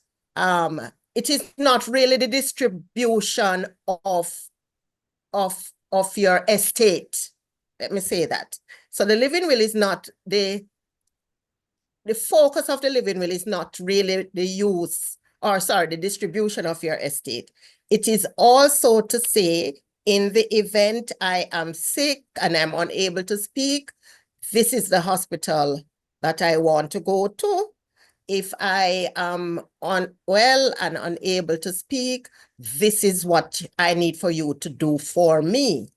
it is not really the distribution of your estate. Let me say that. So the living will is not the focus of the living will is not really the distribution of your estate. It is also to say, in the event I am sick and I'm unable to speak, this is the hospital that I want to go to. If I am unwell and unable to speak, this is what I need for you to do for me.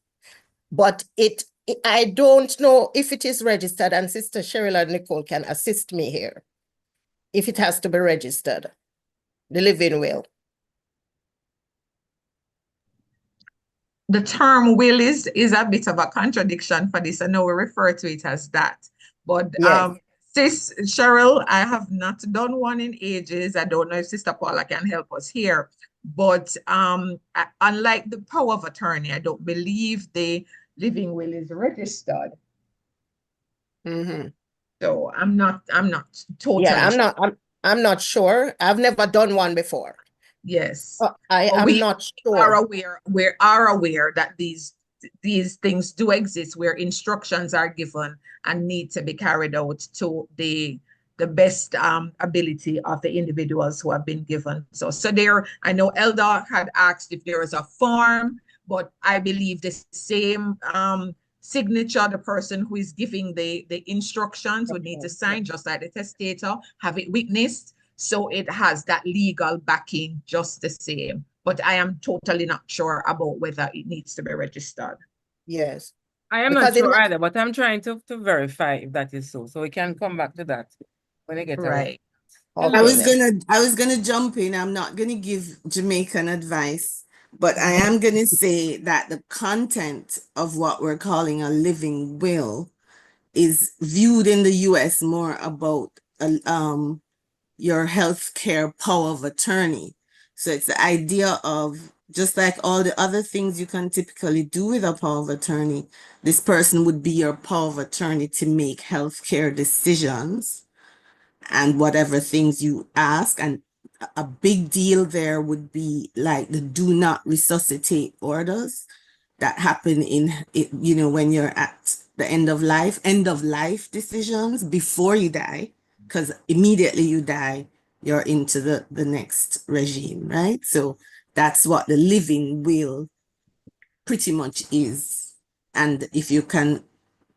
But I don't know if it is registered, and Sister Cheryl and Nicole can assist me here, if it has to be registered, the living will. The term will is a bit of a contradiction for this. I know we refer to it as that. But Yes. Sis Cheryl, I have not done one in ages. I don't know if Sister Paula can help us here. But unlike the power of attorney, I don't believe the living will is registered. So I'm not totally Yeah, I'm not sure. I've never done one before. Yes. I am not sure. We are aware that these things do exist, where instructions are given and need to be carried out to the the best ability of the individuals who have been given. So there, I know Elder had asked if there is a form, but I believe the same signature, the person who is giving the instructions would need to sign, just like the testator, have it witnessed. So it has that legal backing just the same. But I am totally not sure about whether it needs to be registered. Yes. I am Because not it sure might- either, but I'm trying to verify if that is so. So we can come back to that when I get a Right. Okay, I was then. gonna jump in. I'm not gonna give Jamaican advice, but I am gonna say that the content of what we're calling a living will is viewed in the US more about your healthcare power of attorney. So it's the idea of, just like all the other things you can typically do with a power of attorney, this person would be your power of attorney to make healthcare decisions and whatever things you ask. And a big deal there would be like the do not resuscitate orders that happen in it, when you're at the end of life decisions before you die, because immediately you die, you're into the next regime, right? So that's what the living will pretty much is. And if you can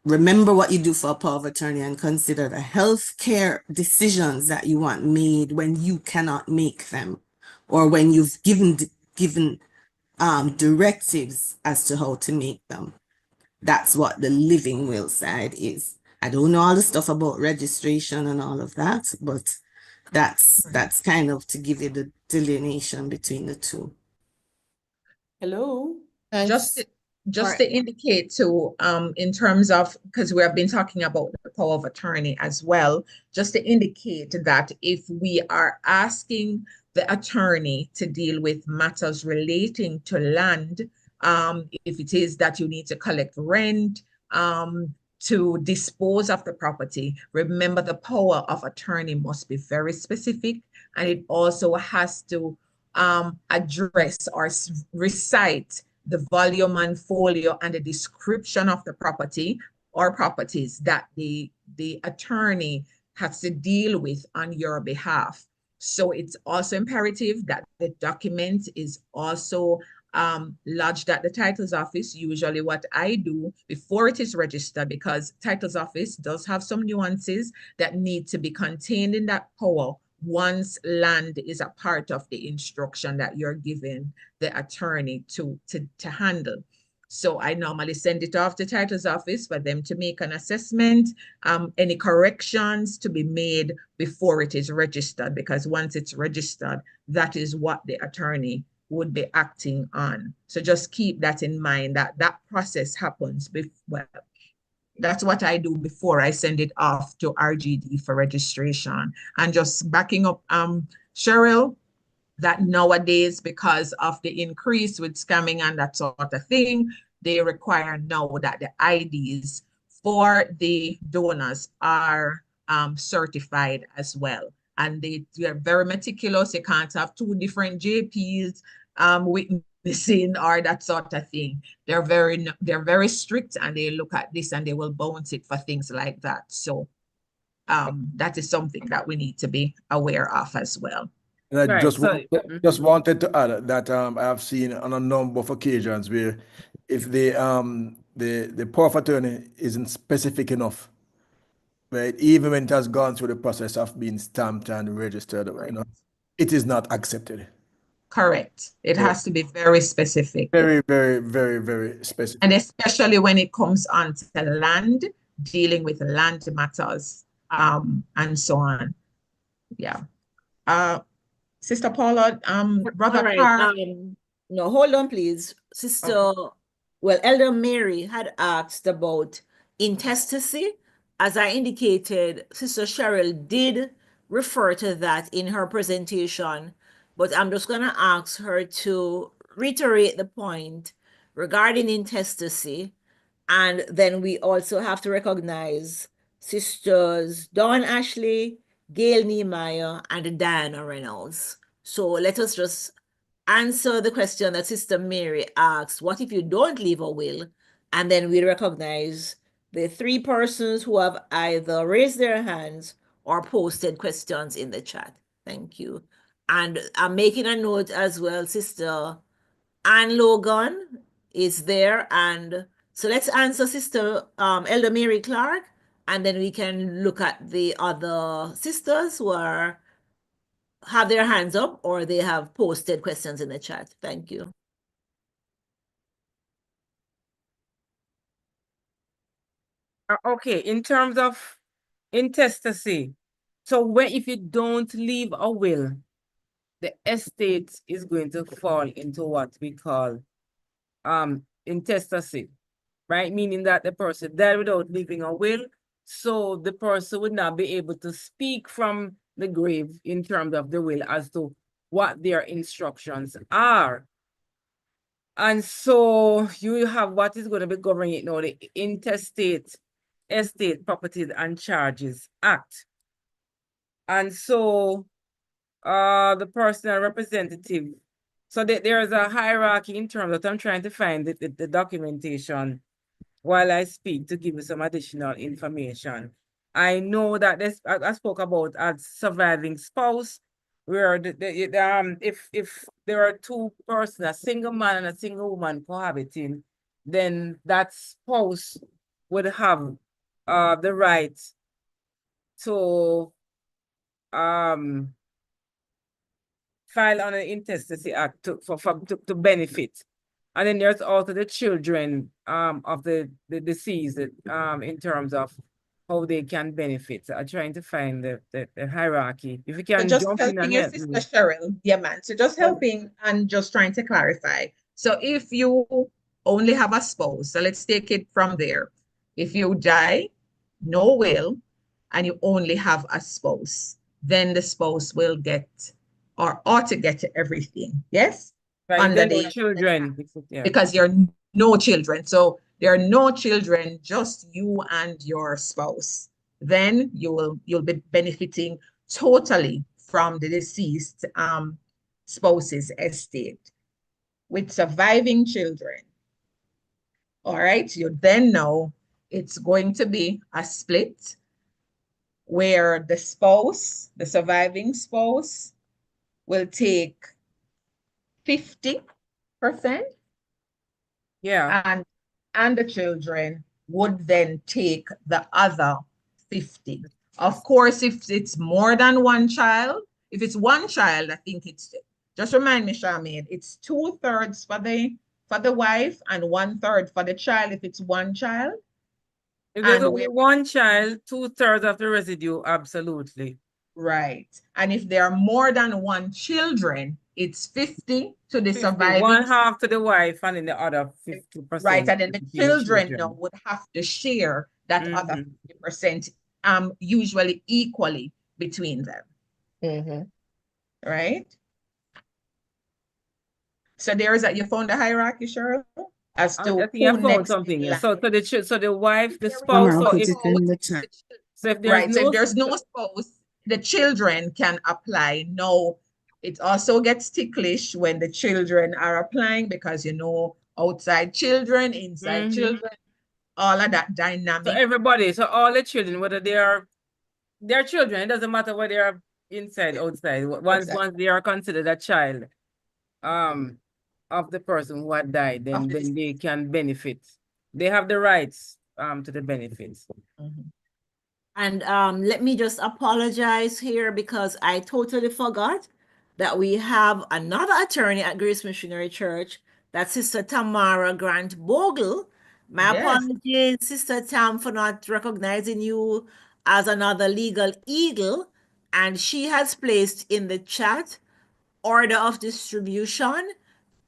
remember what you do for a power of attorney and consider the healthcare decisions that you want made when you cannot make them, or when you've given directives as to how to make them. That's what the living will side is. I don't know all the stuff about registration and all of that, but that's kind of to give you the delineation between the two. Hello. Just Thanks. just to indicate too, in terms of, because we have been talking about the power of attorney as well, just to indicate that if we are asking the attorney to deal with matters relating to land, if it is that you need to collect rent, to dispose of the property, remember the power of attorney must be very specific, and it also has to address or recite the volume and folio and the description of the property or properties that the attorney has to deal with on your behalf. So it's also imperative that the document is also lodged at the titles office. Usually what I do before it is registered, because titles office does have some nuances that need to be contained in that power once land is a part of the instruction that you're giving the attorney to handle. So I normally send it off to titles office for them to make an assessment, any corrections to be made before it is registered, because once it's registered, that is what the attorney would be acting on. So just keep that in mind, that that process happens before. That's what I do before I send it off to RGD for registration. And just backing up Cheryl, that nowadays, because of the increase with scamming and that sort of thing, they require now that the IDs for the donors are certified as well. And they are very meticulous. You can't have two different JPs witnessing or that sort of thing. They're very strict, and they look at this and they will bounce it for things like that. So that is something that we need to be aware of as well. And I Right, just so- just wanted to add that I have seen on a number of occasions where if the power of attorney isn't specific enough, right, even when it has gone through the process of being stamped and registered, it is not accepted. Correct. It has to be very specific. Very, very, very, very specific. And especially when it comes on to land, dealing with land matters, and so on. Yeah. Sister Paula, Brother All right. Carr. No, hold on, please. Sister, well, Elder Mary had asked about intestacy. As I indicated, Sister Cheryl did refer to that in her presentation, but I'm just going to ask her to reiterate the point regarding intestacy. And then we also have to recognize Sisters Dawn Ashley, Gail Niemeyer, and Diana Reynolds. So let us just answer the question that Sister Mary asked, what if you don't leave a will? And then we recognize the three persons who have either raised their hands or posted questions in the chat. Thank you. And I'm making a note as well, Sister Anne Logan is there. And so let's answer Sister Elder Mary Clark, and then we can look at the other sisters who have their hands up or they have posted questions in the chat. Thank you. Okay, in terms of intestacy, so if you don't leave a will, the estate is going to fall into what we call intestacy, right? Meaning that the person died without leaving a will, so the person would not be able to speak from the grave in terms of the will as to what their instructions are. And so you have what is going to be governing it now, the Intestate Estate Properties and Charges Act. And so the personal representative, so there is a hierarchy in terms that I'm trying to find the documentation while I speak to give you some additional information. I know that this I spoke about as surviving spouse, where if there are two persons, a single man and a single woman cohabiting, then that spouse would have the right to file on an intestacy act to benefit. And then there's also the children of the deceased in terms of how they can benefit. So I'm trying to find the hierarchy. If you So can just jump in and helping your help sister me. Cheryl, yeah, man. So just helping and just trying to clarify. So if you only have a spouse, so let's take it from there. If you die, no will, and you only have a spouse, then the spouse will get or ought to get everything. Yes? Right, if Under there are no the children. Yeah. because you're no children. So there are no children, just you and your spouse. Then you'll be benefiting totally from the deceased spouse's estate. With surviving children, all right, you then know it's going to be a split where the spouse, the surviving spouse, will take 50%. Yeah. And the children would then take the other 50. Of course, if it's more than one child, if it's one child, I think it's just remind me, Charmaine, it's 2/3 for the wife and 1/3 for the child if it's one child. If there's And only one child, 2/3 of the residue, absolutely. right. And if there are more than one children, it's 50 to the 50, surviving. one half to the wife and then the other 50%. Right. And then the between children now would have to share that other 50%, usually equally between them. Right. So there is that you found the hierarchy, Cheryl, as to I think I who found next something. in line. So the wife, the spouse. Mama, So put if it in the chat. so if there's right. So no if there's no spouse, the children can apply. No, it also gets ticklish when the children are applying because outside children, inside children, all of that so dynamic. everybody, so all the children, whether they're children, it doesn't matter whether they're inside, outside. Once they are considered a child of the person who had died, then they can benefit. They have the rights to the benefits. And let me just apologize here because I totally forgot that we have another attorney at Grace Missionary Church, that's Sister Tamara Grant Bogle. My apologies, Sister Tam, for not recognizing you as another legal eagle. And she has placed in the chat order of distribution.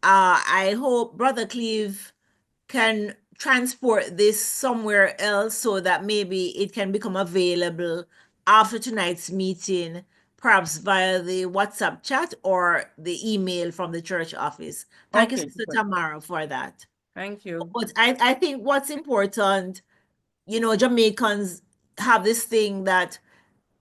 I hope Brother Cleve can transport this somewhere else so that maybe it can become available after tonight's meeting, perhaps via the WhatsApp chat or the email from the church office. Thank you, Sister Tamara, for that. Thank you. But I think what's important, Jamaicans have this thing that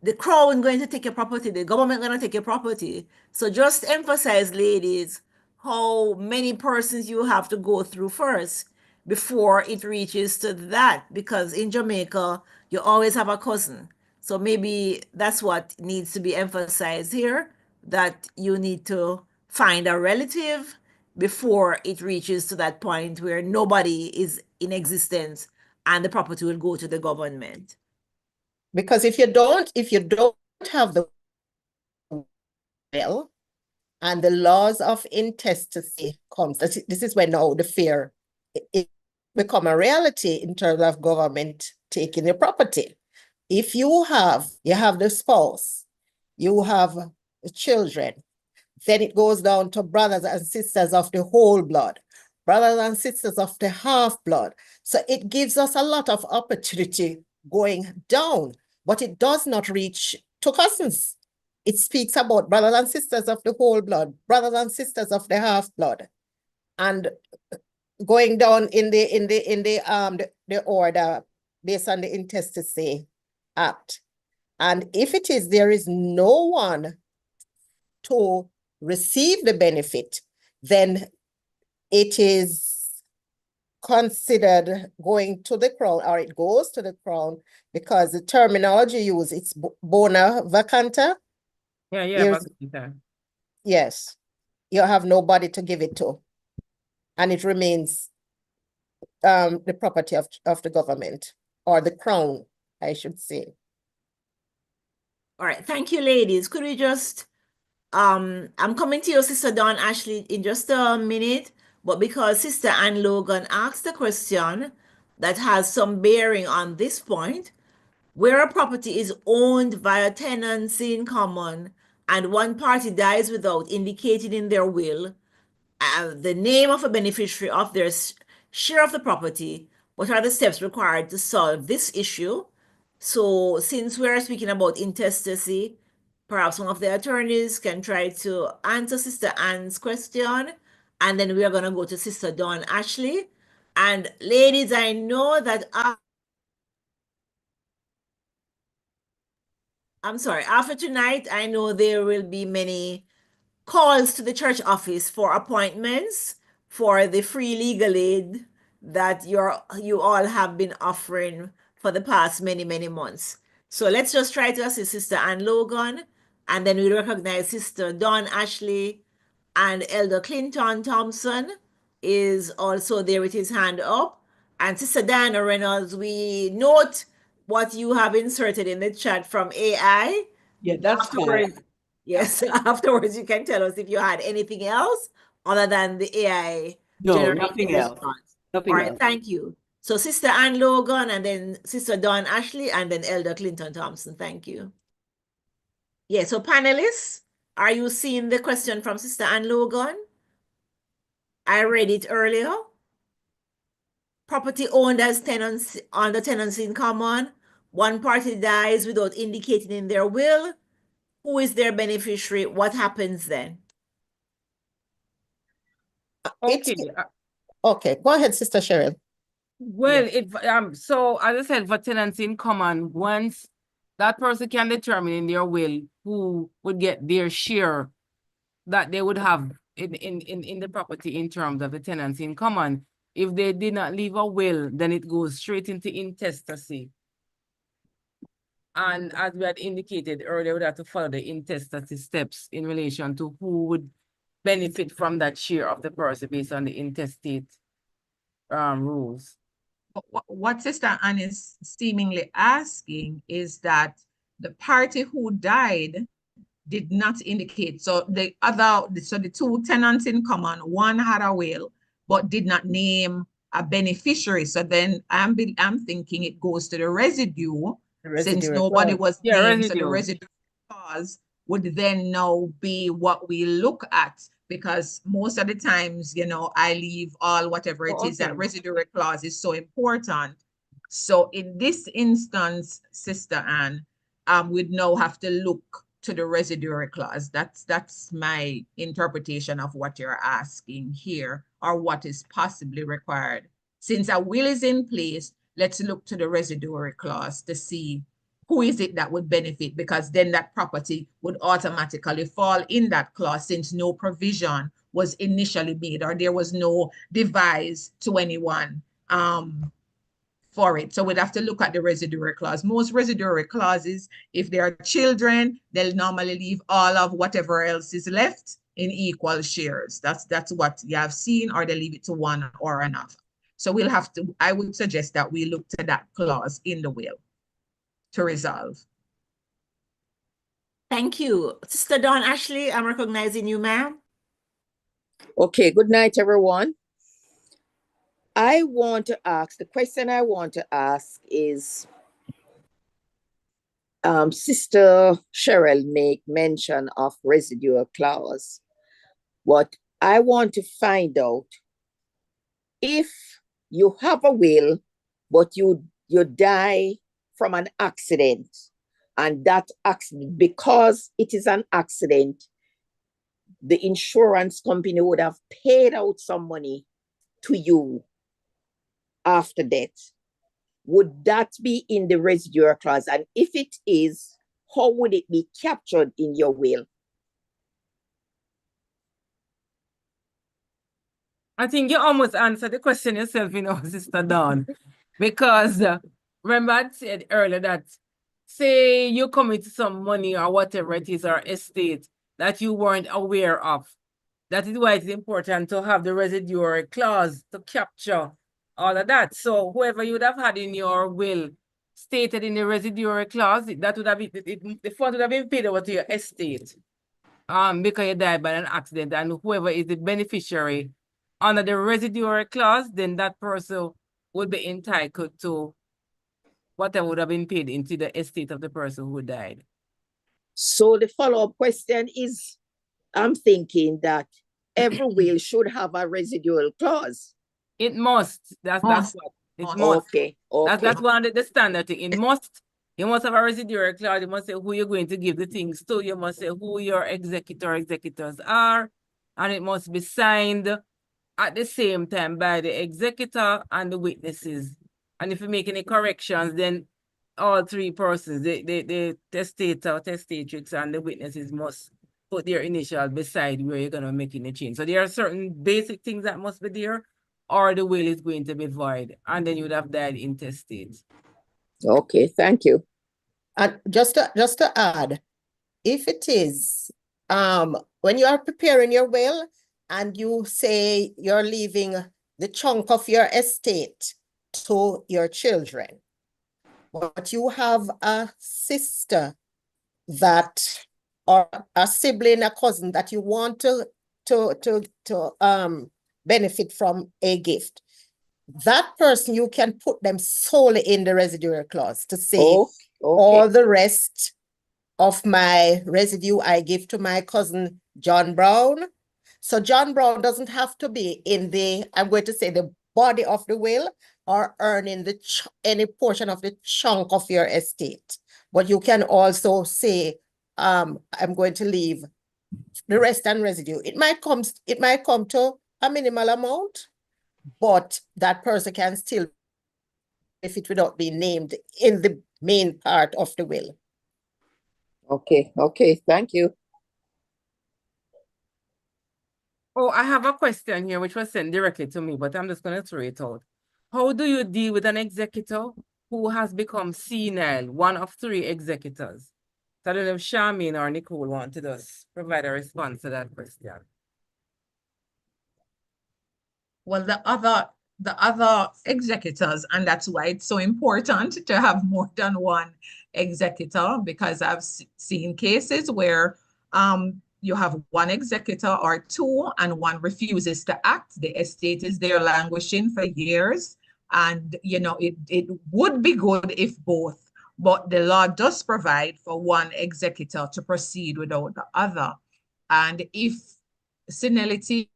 the crown going to take your property, the government going to take your property. So just emphasize, ladies, how many persons you have to go through first before it reaches to that. Because in Jamaica, you always have a cousin. So maybe that's what needs to be emphasized here, that you need to find a relative before it reaches to that point where nobody is in existence and the property will go to the government. Because if you don't have the will and the laws of intestacy comes, this is when now the fear it become a reality in terms of government taking your property. If you have the spouse, you have the children, then it goes down to brothers and sisters of the whole blood, brothers and sisters of the half blood. So it gives us a lot of opportunity going down, but it does not reach to cousins. It speaks about brothers and sisters of the whole blood, brothers and sisters of the half blood, and going down in the order based on the Intestacy Act. And if it is, there is no one to receive the benefit, then it is considered going to the crown, or it goes to the crown, because the terminology used, it's bona vacanta. Yeah, Yes, you have nobody to give it to, and it remains the property of the government, or the crown, I should say. All right, thank you, ladies. Could we just, I'm coming to you, Sister Dawn Ashley, in just a minute, but because Sister Ann Logan asked a question that has some bearing on this point, where a property is owned via tenancy in common and one party dies without indicating in their will the name of a beneficiary of their share of the property, what are the steps required to solve this issue? So, since we're speaking about intestacy, perhaps one of the attorneys can try to answer Sister Ann's question, and then we are going to go to Sister Dawn Ashley. And ladies, I know that I'm sorry, after tonight, I know there will be many calls to the church office for appointments for the free legal aid that you all have been offering for the past many months. So let's just try to assist Sister Ann Logan, and then we recognize Sister Dawn Ashley, and Elder Clinton Thompson is also there with his hand up. And Sister Diana Reynolds, we note what you have inserted in the chat from AI. Yeah, that's fine. Afterwards, yes, afterwards you can tell us if you had anything else other than the AI No, generated nothing else. response. Nothing All right, else. thank you. So Sister Ann Logan, and then Sister Dawn Ashley, and then Elder Clinton Thompson. Thank you. Yeah, so panelists, are you seeing the question from Sister Ann Logan? I read it earlier. Property owned as tenants under tenancy in common. One party dies without indicating in their will. Who is their beneficiary? What happens then? Okay. Okay, go ahead, Sister Cheryl. Well, so as I said, for tenancy in common, once that person can determine in their will who would get their share that they would have in the property in terms of the tenancy in common. If they did not leave a will, then it goes straight into intestacy. And as we had indicated earlier, we have to follow the intestacy steps in relation to who would benefit from that share of the person based on the intestate rules. What Sister Anne is seemingly asking is that the party who died did not indicate. So the two tenants in common, one had a will, but did not name a beneficiary. So then I'm thinking it goes to the residue, since nobody was named. So the residue clause would then now be what we look at, because most of the times, I leave all whatever it is, that residuary clause is so important. So in this instance, Sister Anne, we'd now have to look to the residuary clause. That's my interpretation of what you're asking here, or what is possibly required. Since a will is in place, let's look to the residuary clause to see who is it that would benefit, because then that property would automatically fall in that clause, since no provision was initially made, or there was no device to anyone for it. So we'd have to look at the residuary clause. Most residuary clauses, if there are children, they'll normally leave all of whatever else is left in equal shares. That's what you have seen, or they leave it to one or another. So we'll have to, I would suggest that we look to that clause in the will to resolve. Thank you. Sister Dawn Ashley, I'm recognizing you, ma'am. Okay, good night, everyone. I want to ask, the question I want to ask is, Sister Cheryl make mention of residual clause. What I want to find out, if you have a will, but you die from an accident, and that accident, because it is an accident, the insurance company would have paid out some money to you after death. Would that be in the residual clause? And if it is, how would it be captured in your will? I think you almost answered the question yourself, Sister Dawn. Because remember I said earlier that say you commit some money or whatever it is, or estate that you weren't aware of. That is why it's important to have the residuary clause to capture all of that. So whoever you would have had in your will stated in the residuary clause, that would have been, the fund would have been paid over to your estate. Because you died by an accident, and whoever is the beneficiary under the residuary clause, then that person would be entitled to whatever would have been paid into the estate of the person who died. So the follow-up question is, I'm thinking that every will should have a residual clause. It must. That's what it must. Okay, okay. That's one of the standard thing. It must. You must have a residuary clause. You must say who you're going to give the things to. You must say who your executors are, and it must be signed at the same time by the executor and the witnesses. And if you make any corrections, then all three persons, the testator, testatrix, and the witnesses must put their initial beside where you're going to make any change. So there are certain basic things that must be there, or the will is going to be void, and then you would have died intestate. Okay, thank you. And just to add, if it is, when you are preparing your will and you say you're leaving the chunk of your estate to your children, but you have a sister that, or a sibling, a cousin that you want to benefit from a gift, that person, you can put them solely in the residual clause to say, all the rest of my residue I give to my cousin John Brown. So John Brown doesn't have to be in the, I'm going to say, the body of the will, or earning any portion of the chunk of your estate. But you can also say, I'm going to leave the rest and residue. It might come to a minimal amount, but that person can still benefit without being named in the main part of the will. Okay, okay, thank you. Oh, I have a question here which was sent directly to me, but I'm just going to throw it out. How do you deal with an executor who has become senile, one of three executors? So I don't know if Charmaine or Nicole want to just provide a response to that question. Well, the other executors, and that's why it's so important to have more than one executor, because I've seen cases where you have one executor or two, and one refuses to act. The estate is there languishing for years, and it would be good if both, but the law does provide for one executor to proceed without the other. And if senility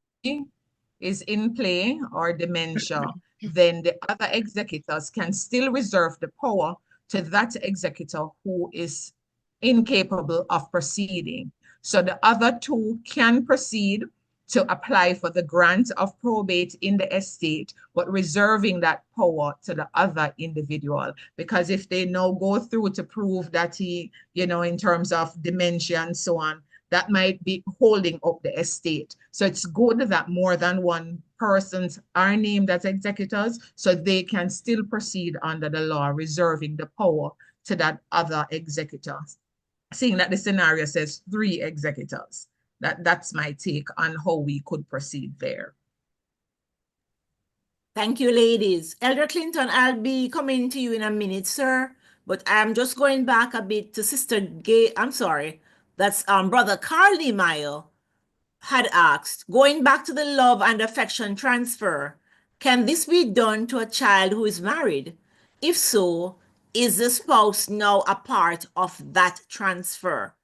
is in play or dementia, then the other executors can still reserve the power to that executor who is incapable of proceeding. So the other two can proceed to apply for the grant of probate in the estate, but reserving that power to the other individual. Because if they now go through to prove that he, in terms of dementia and so on, that might be holding up the estate. So it's good that more than one persons are named as executors, so they can still proceed under the law, reserving the power to that other executor. Seeing that the scenario says 3 executors. That's my take on how we could proceed there. Thank you, ladies. Elder Clinton, I'll be coming to you in a minute, sir. But I'm just going back a bit to Sister Gay. I'm sorry. That's Brother Carl Niemeyer had asked, going back to the love and affection transfer, can this be done to a child who is married? If so, is the spouse now a part of that transfer?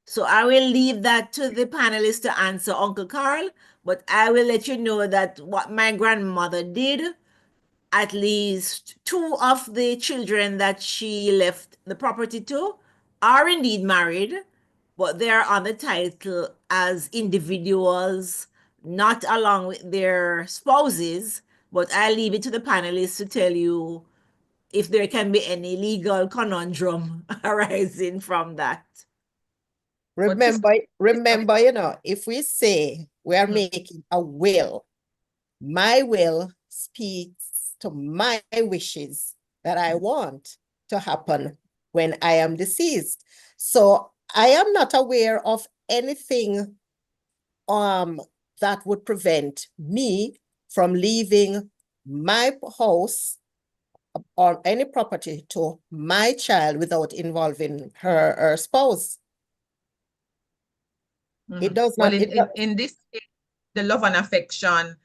So I will leave that to the panelists to answer, Uncle Carl, but I will let you know that what my grandmother did, at least 2 of the children that she left the property to are indeed married, but they're on the title as individuals, not along with their spouses. But I leave it to the panelists to tell you if there can be any legal conundrum arising from that. Remember, if we say we are making a will, my will speaks to my wishes that I want to happen when I am deceased. So I am not aware of anything that would prevent me from leaving my house or any property to my child without involving her spouse. It does Well, not. in this case, the love and affection,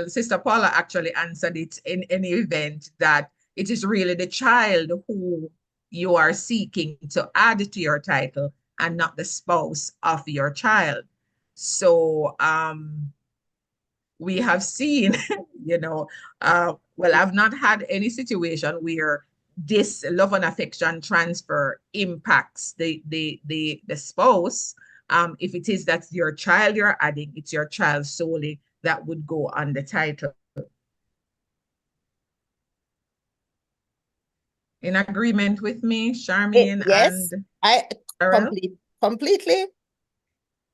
Sister Paula actually answered it in any event that it is really the child who you are seeking to add to your title and not the spouse of your child. So we have seen, I've not had any situation where this love and affection transfer impacts the spouse. If it is that's your child you're adding, it's your child solely that would go on the title. In agreement with me, Charmaine? Yes, and I Cheryl? completely.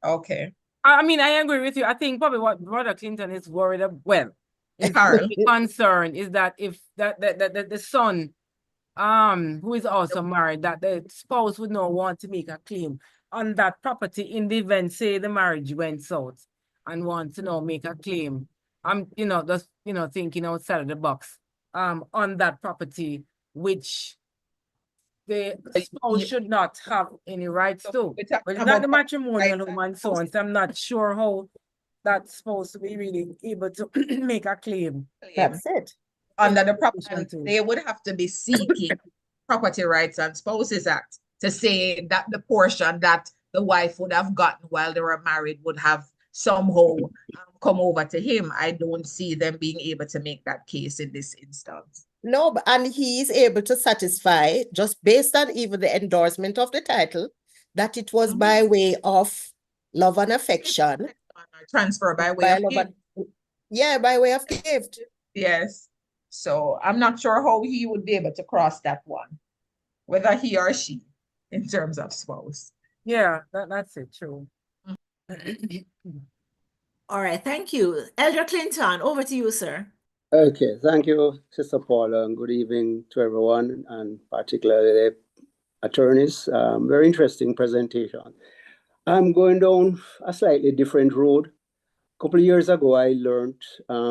Okay. I mean, I agree with you. I think probably what Brother Clinton is worried about, is Carl. concerned is that if the son, who is also married, that the spouse would not want to make a claim on that property in the event, say the marriage went south and want to now make a claim. I'm, just, thinking outside of the box, on that property, which the spouse should not have any rights to. we're talking But it's not about the matrimonial rights home and so on. So I'm not sure how that's supposed to be really able to make a claim. That's it. Under the property, Relation to- they would have to be seeking Property Rights and Spouses Act to say that the portion that the wife would have gotten while they were married would have somehow come over to him. I don't see them being able to make that case in this instance. No, and he is able to satisfy, just based on even the endorsement of the title, that it was by way of love and affection. Transfer by way of gift. Yeah, by way of gift. Yes. So I'm not sure how he would be able to cross that one, whether he or she, in terms of spouse. Yeah, that's it, true. All right, thank you. Elder Clinton, over to you, sir. Okay, thank you, Sister Paula, and good evening to everyone, and particularly the attorneys. Very interesting presentation. I'm going down a slightly different road. A couple of years ago, I learned,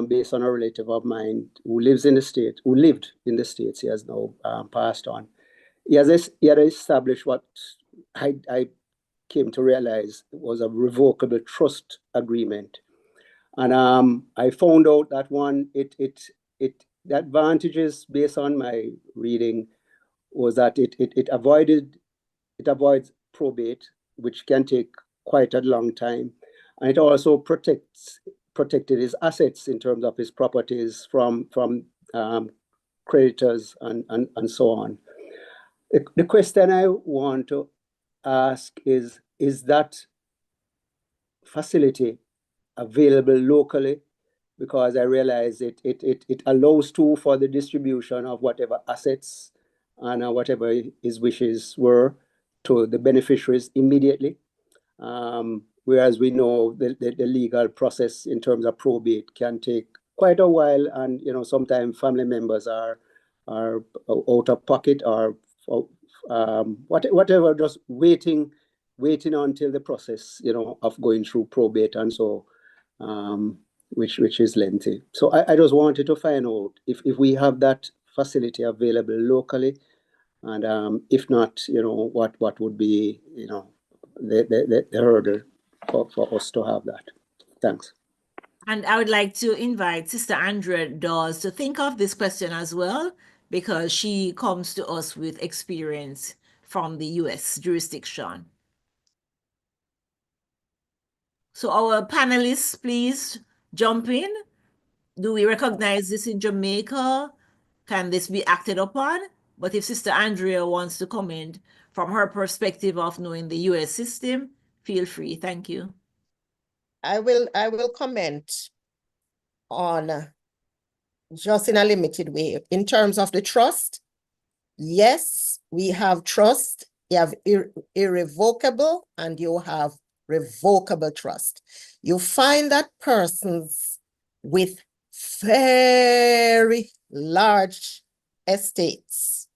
based on a relative of mine who lived in the States, he has now passed on. He had established what I came to realize was a revocable trust agreement. And I found out that the advantages based on my reading was that it avoids probate, which can take quite a long time. And it also protected his assets in terms of his properties from creditors and so on. The question I want to ask is that facility available locally? Because I realize it allows for the distribution of whatever assets and whatever his wishes were to the beneficiaries immediately. Whereas we know the legal process in terms of probate can take quite a while, and sometimes family members are out of pocket or whatever, just waiting until the process of going through probate, and so which is lengthy. So I just wanted to find out if we have that facility available locally, and if not, what would be the hurdle for us to have that. Thanks. And I would like to invite Sister Andrea Dawes to think of this question as well, because she comes to us with experience from the US jurisdiction. So our panelists, please jump in. Do we recognize this in Jamaica? Can this be acted upon? But if Sister Andrea wants to comment from her perspective of knowing the US system, feel free. Thank you. I will comment on just in a limited way. In terms of the trust, yes, we have trust. You have irrevocable and you have revocable trust. You find that persons with very large estates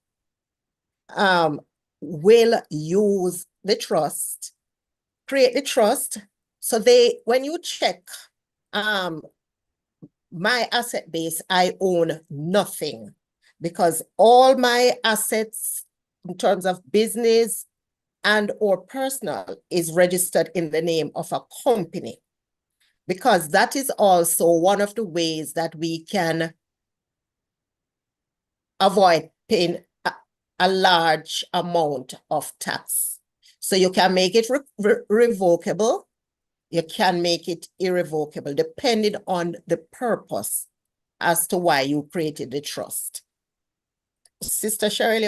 will use the trust, create the trust. So when you check my asset base, I own nothing, because all my assets in terms of business and or personal is registered in the name of a company, because that is also one of the ways that we can avoid paying a large amount of tax. So you can make it revocable, you can make it irrevocable, depending on the purpose as to why you created the trust. Sister Shirley,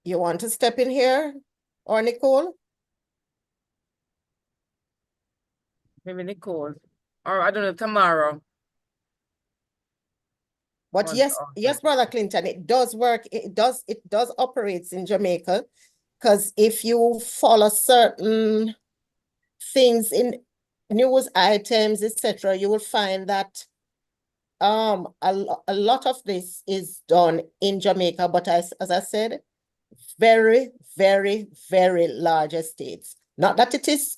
you want to step in here, or Nicole? Maybe Nicole, or I don't know, tomorrow. But yes, Brother Clinton, it does work. It does operates in Jamaica, because if you follow certain things in news items, etc., you will find that a lot of this is done in Jamaica, but as I said, very, very, very large estates. Not that it is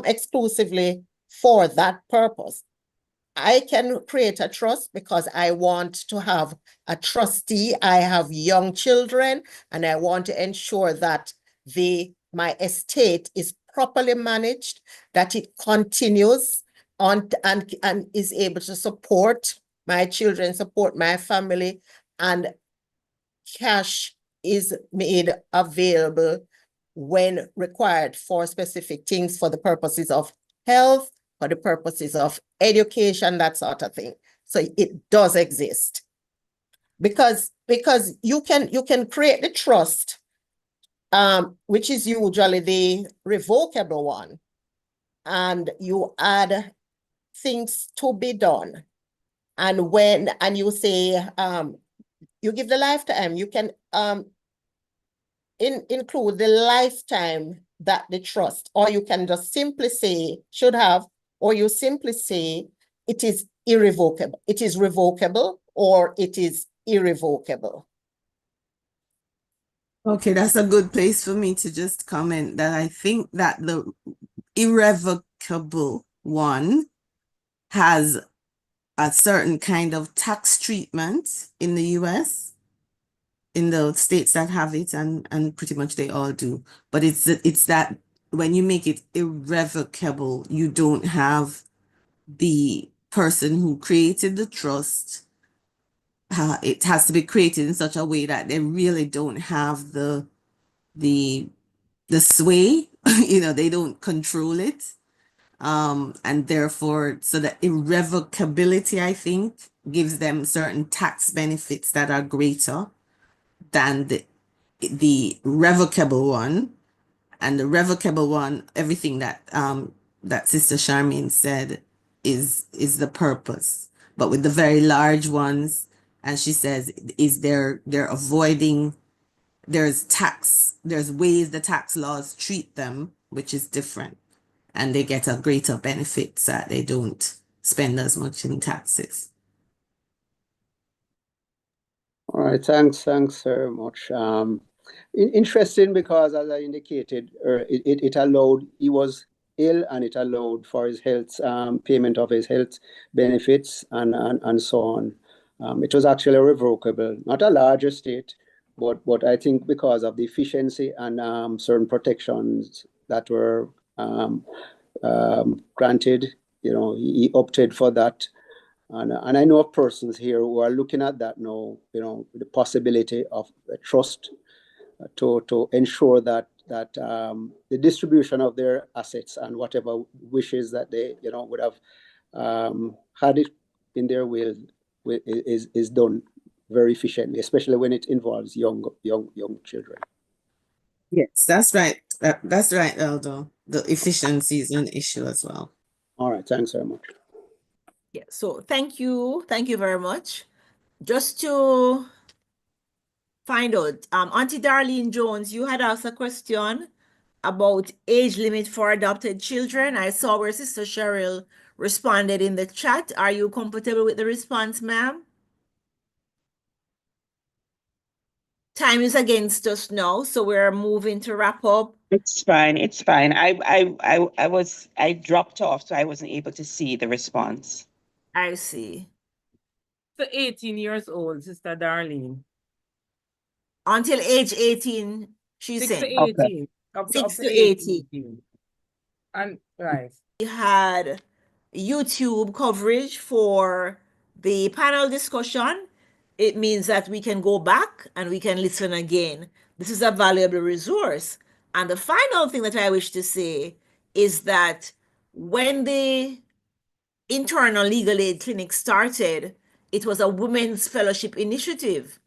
exclusively for that purpose. I can create a trust because I want to have a trustee. I have young children, and I want to ensure that my estate is properly managed, that it continues on and is able to support my children, support my family, and cash is made available when required for specific things, for the purposes of health, for the purposes of education, that sort of thing. So it does exist. Because you can create the trust, which is usually the revocable one, and you add things to be done. And you say, you give the lifetime, you can include the lifetime that the trust, or you can just simply say should have, or you simply say it is irrevocable. It is revocable, or it is irrevocable. Okay, that's a good place for me to just comment that I think that the irrevocable one has a certain kind of tax treatment in the US, in the states that have it, and pretty much they all do. But it's that when you make it irrevocable, you don't have the person who created the trust. It has to be created in such a way that they really don't have the sway. They don't control it. And therefore, so the irrevocability, I think, gives them certain tax benefits that are greater than the revocable one. And the revocable one, everything that that Sister Charmaine said is the purpose. But with the very large ones, and she says, they're avoiding there's ways the tax laws treat them, which is different, and they get a greater benefits that they don't spend as much in taxes. All right, thanks very much. Interesting because, as I indicated, it allowed, he was ill and it allowed for his health, payment of his health benefits and so on. It was actually revocable, not a large estate, but I think because of the efficiency and certain protections that were granted, he opted for that. And I know of persons here who are looking at that now, the possibility of a trust to ensure that the distribution of their assets and whatever wishes that they would have had it in their will is done very efficiently, especially when it involves young children. Yes, that's right. That's right, Aldo. The efficiency is an issue as well. All right, thanks very much. Yeah, so thank you very much. Just to find out, Auntie Darlene Jones, you had asked a question about age limit for adopted children. I saw where Sister Cheryl responded in the chat. Are you comfortable with the response, ma'am? Time is against us now, so we're moving to wrap up. It's fine. It's fine. I dropped off, so I wasn't able to see the response. I see. So 18 years old, Sister Darlene. Until age 18, she's 6 to saying. 18. Up to 6 to 18. 18. And right. We had YouTube coverage for the panel discussion. It means that we can go back and we can listen again. This is a valuable resource. And the final thing that I wish to say is that when the internal legal aid clinic started, it was a women's fellowship initiative.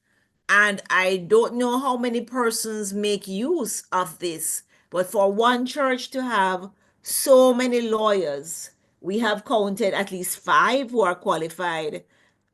And I don't know how many persons make use of this, but for one church to have so many lawyers, we have counted at least 5 who are qualified.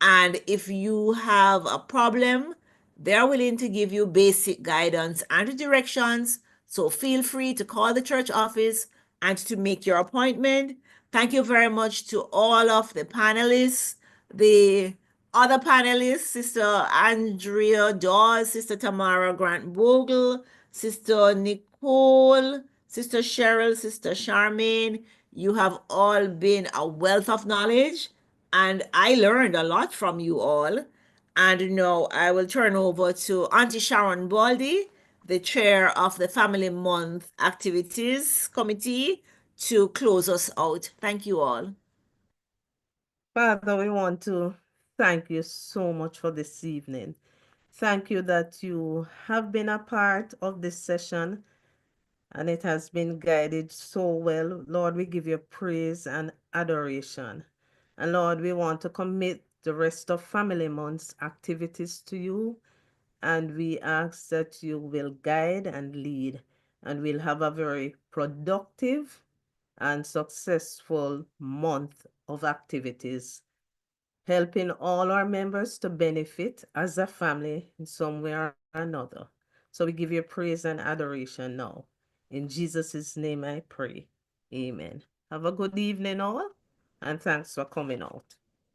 And if you have a problem, they're willing to give you basic guidance and directions. So feel free to call the church office and to make your appointment. Thank you very much to all of the panelists, the other panelists, Sister Andrea Dawes, Sister Tamara Grant Bogle, Sister Nicole, Sister Cheryl, Sister Charmaine. You have all been a wealth of knowledge, and I learned a lot from you all. And now I will turn over to Auntie Sharon Baldy, the chair of the Family Month Activities Committee, to close us out. Thank you all. Father, we want to thank you so much for this evening. Thank you that you have been a part of this session and it has been guided so well. Lord, we give you praise and adoration. And Lord, we want to commit the rest of Family Month's activities to you. And we ask that you will guide and lead, and we'll have a very productive and successful month of activities, helping all our members to benefit as a family in some way or another. So we give you praise and adoration now. In Jesus' name I pray. Amen. Have a good evening all, and thanks for coming out.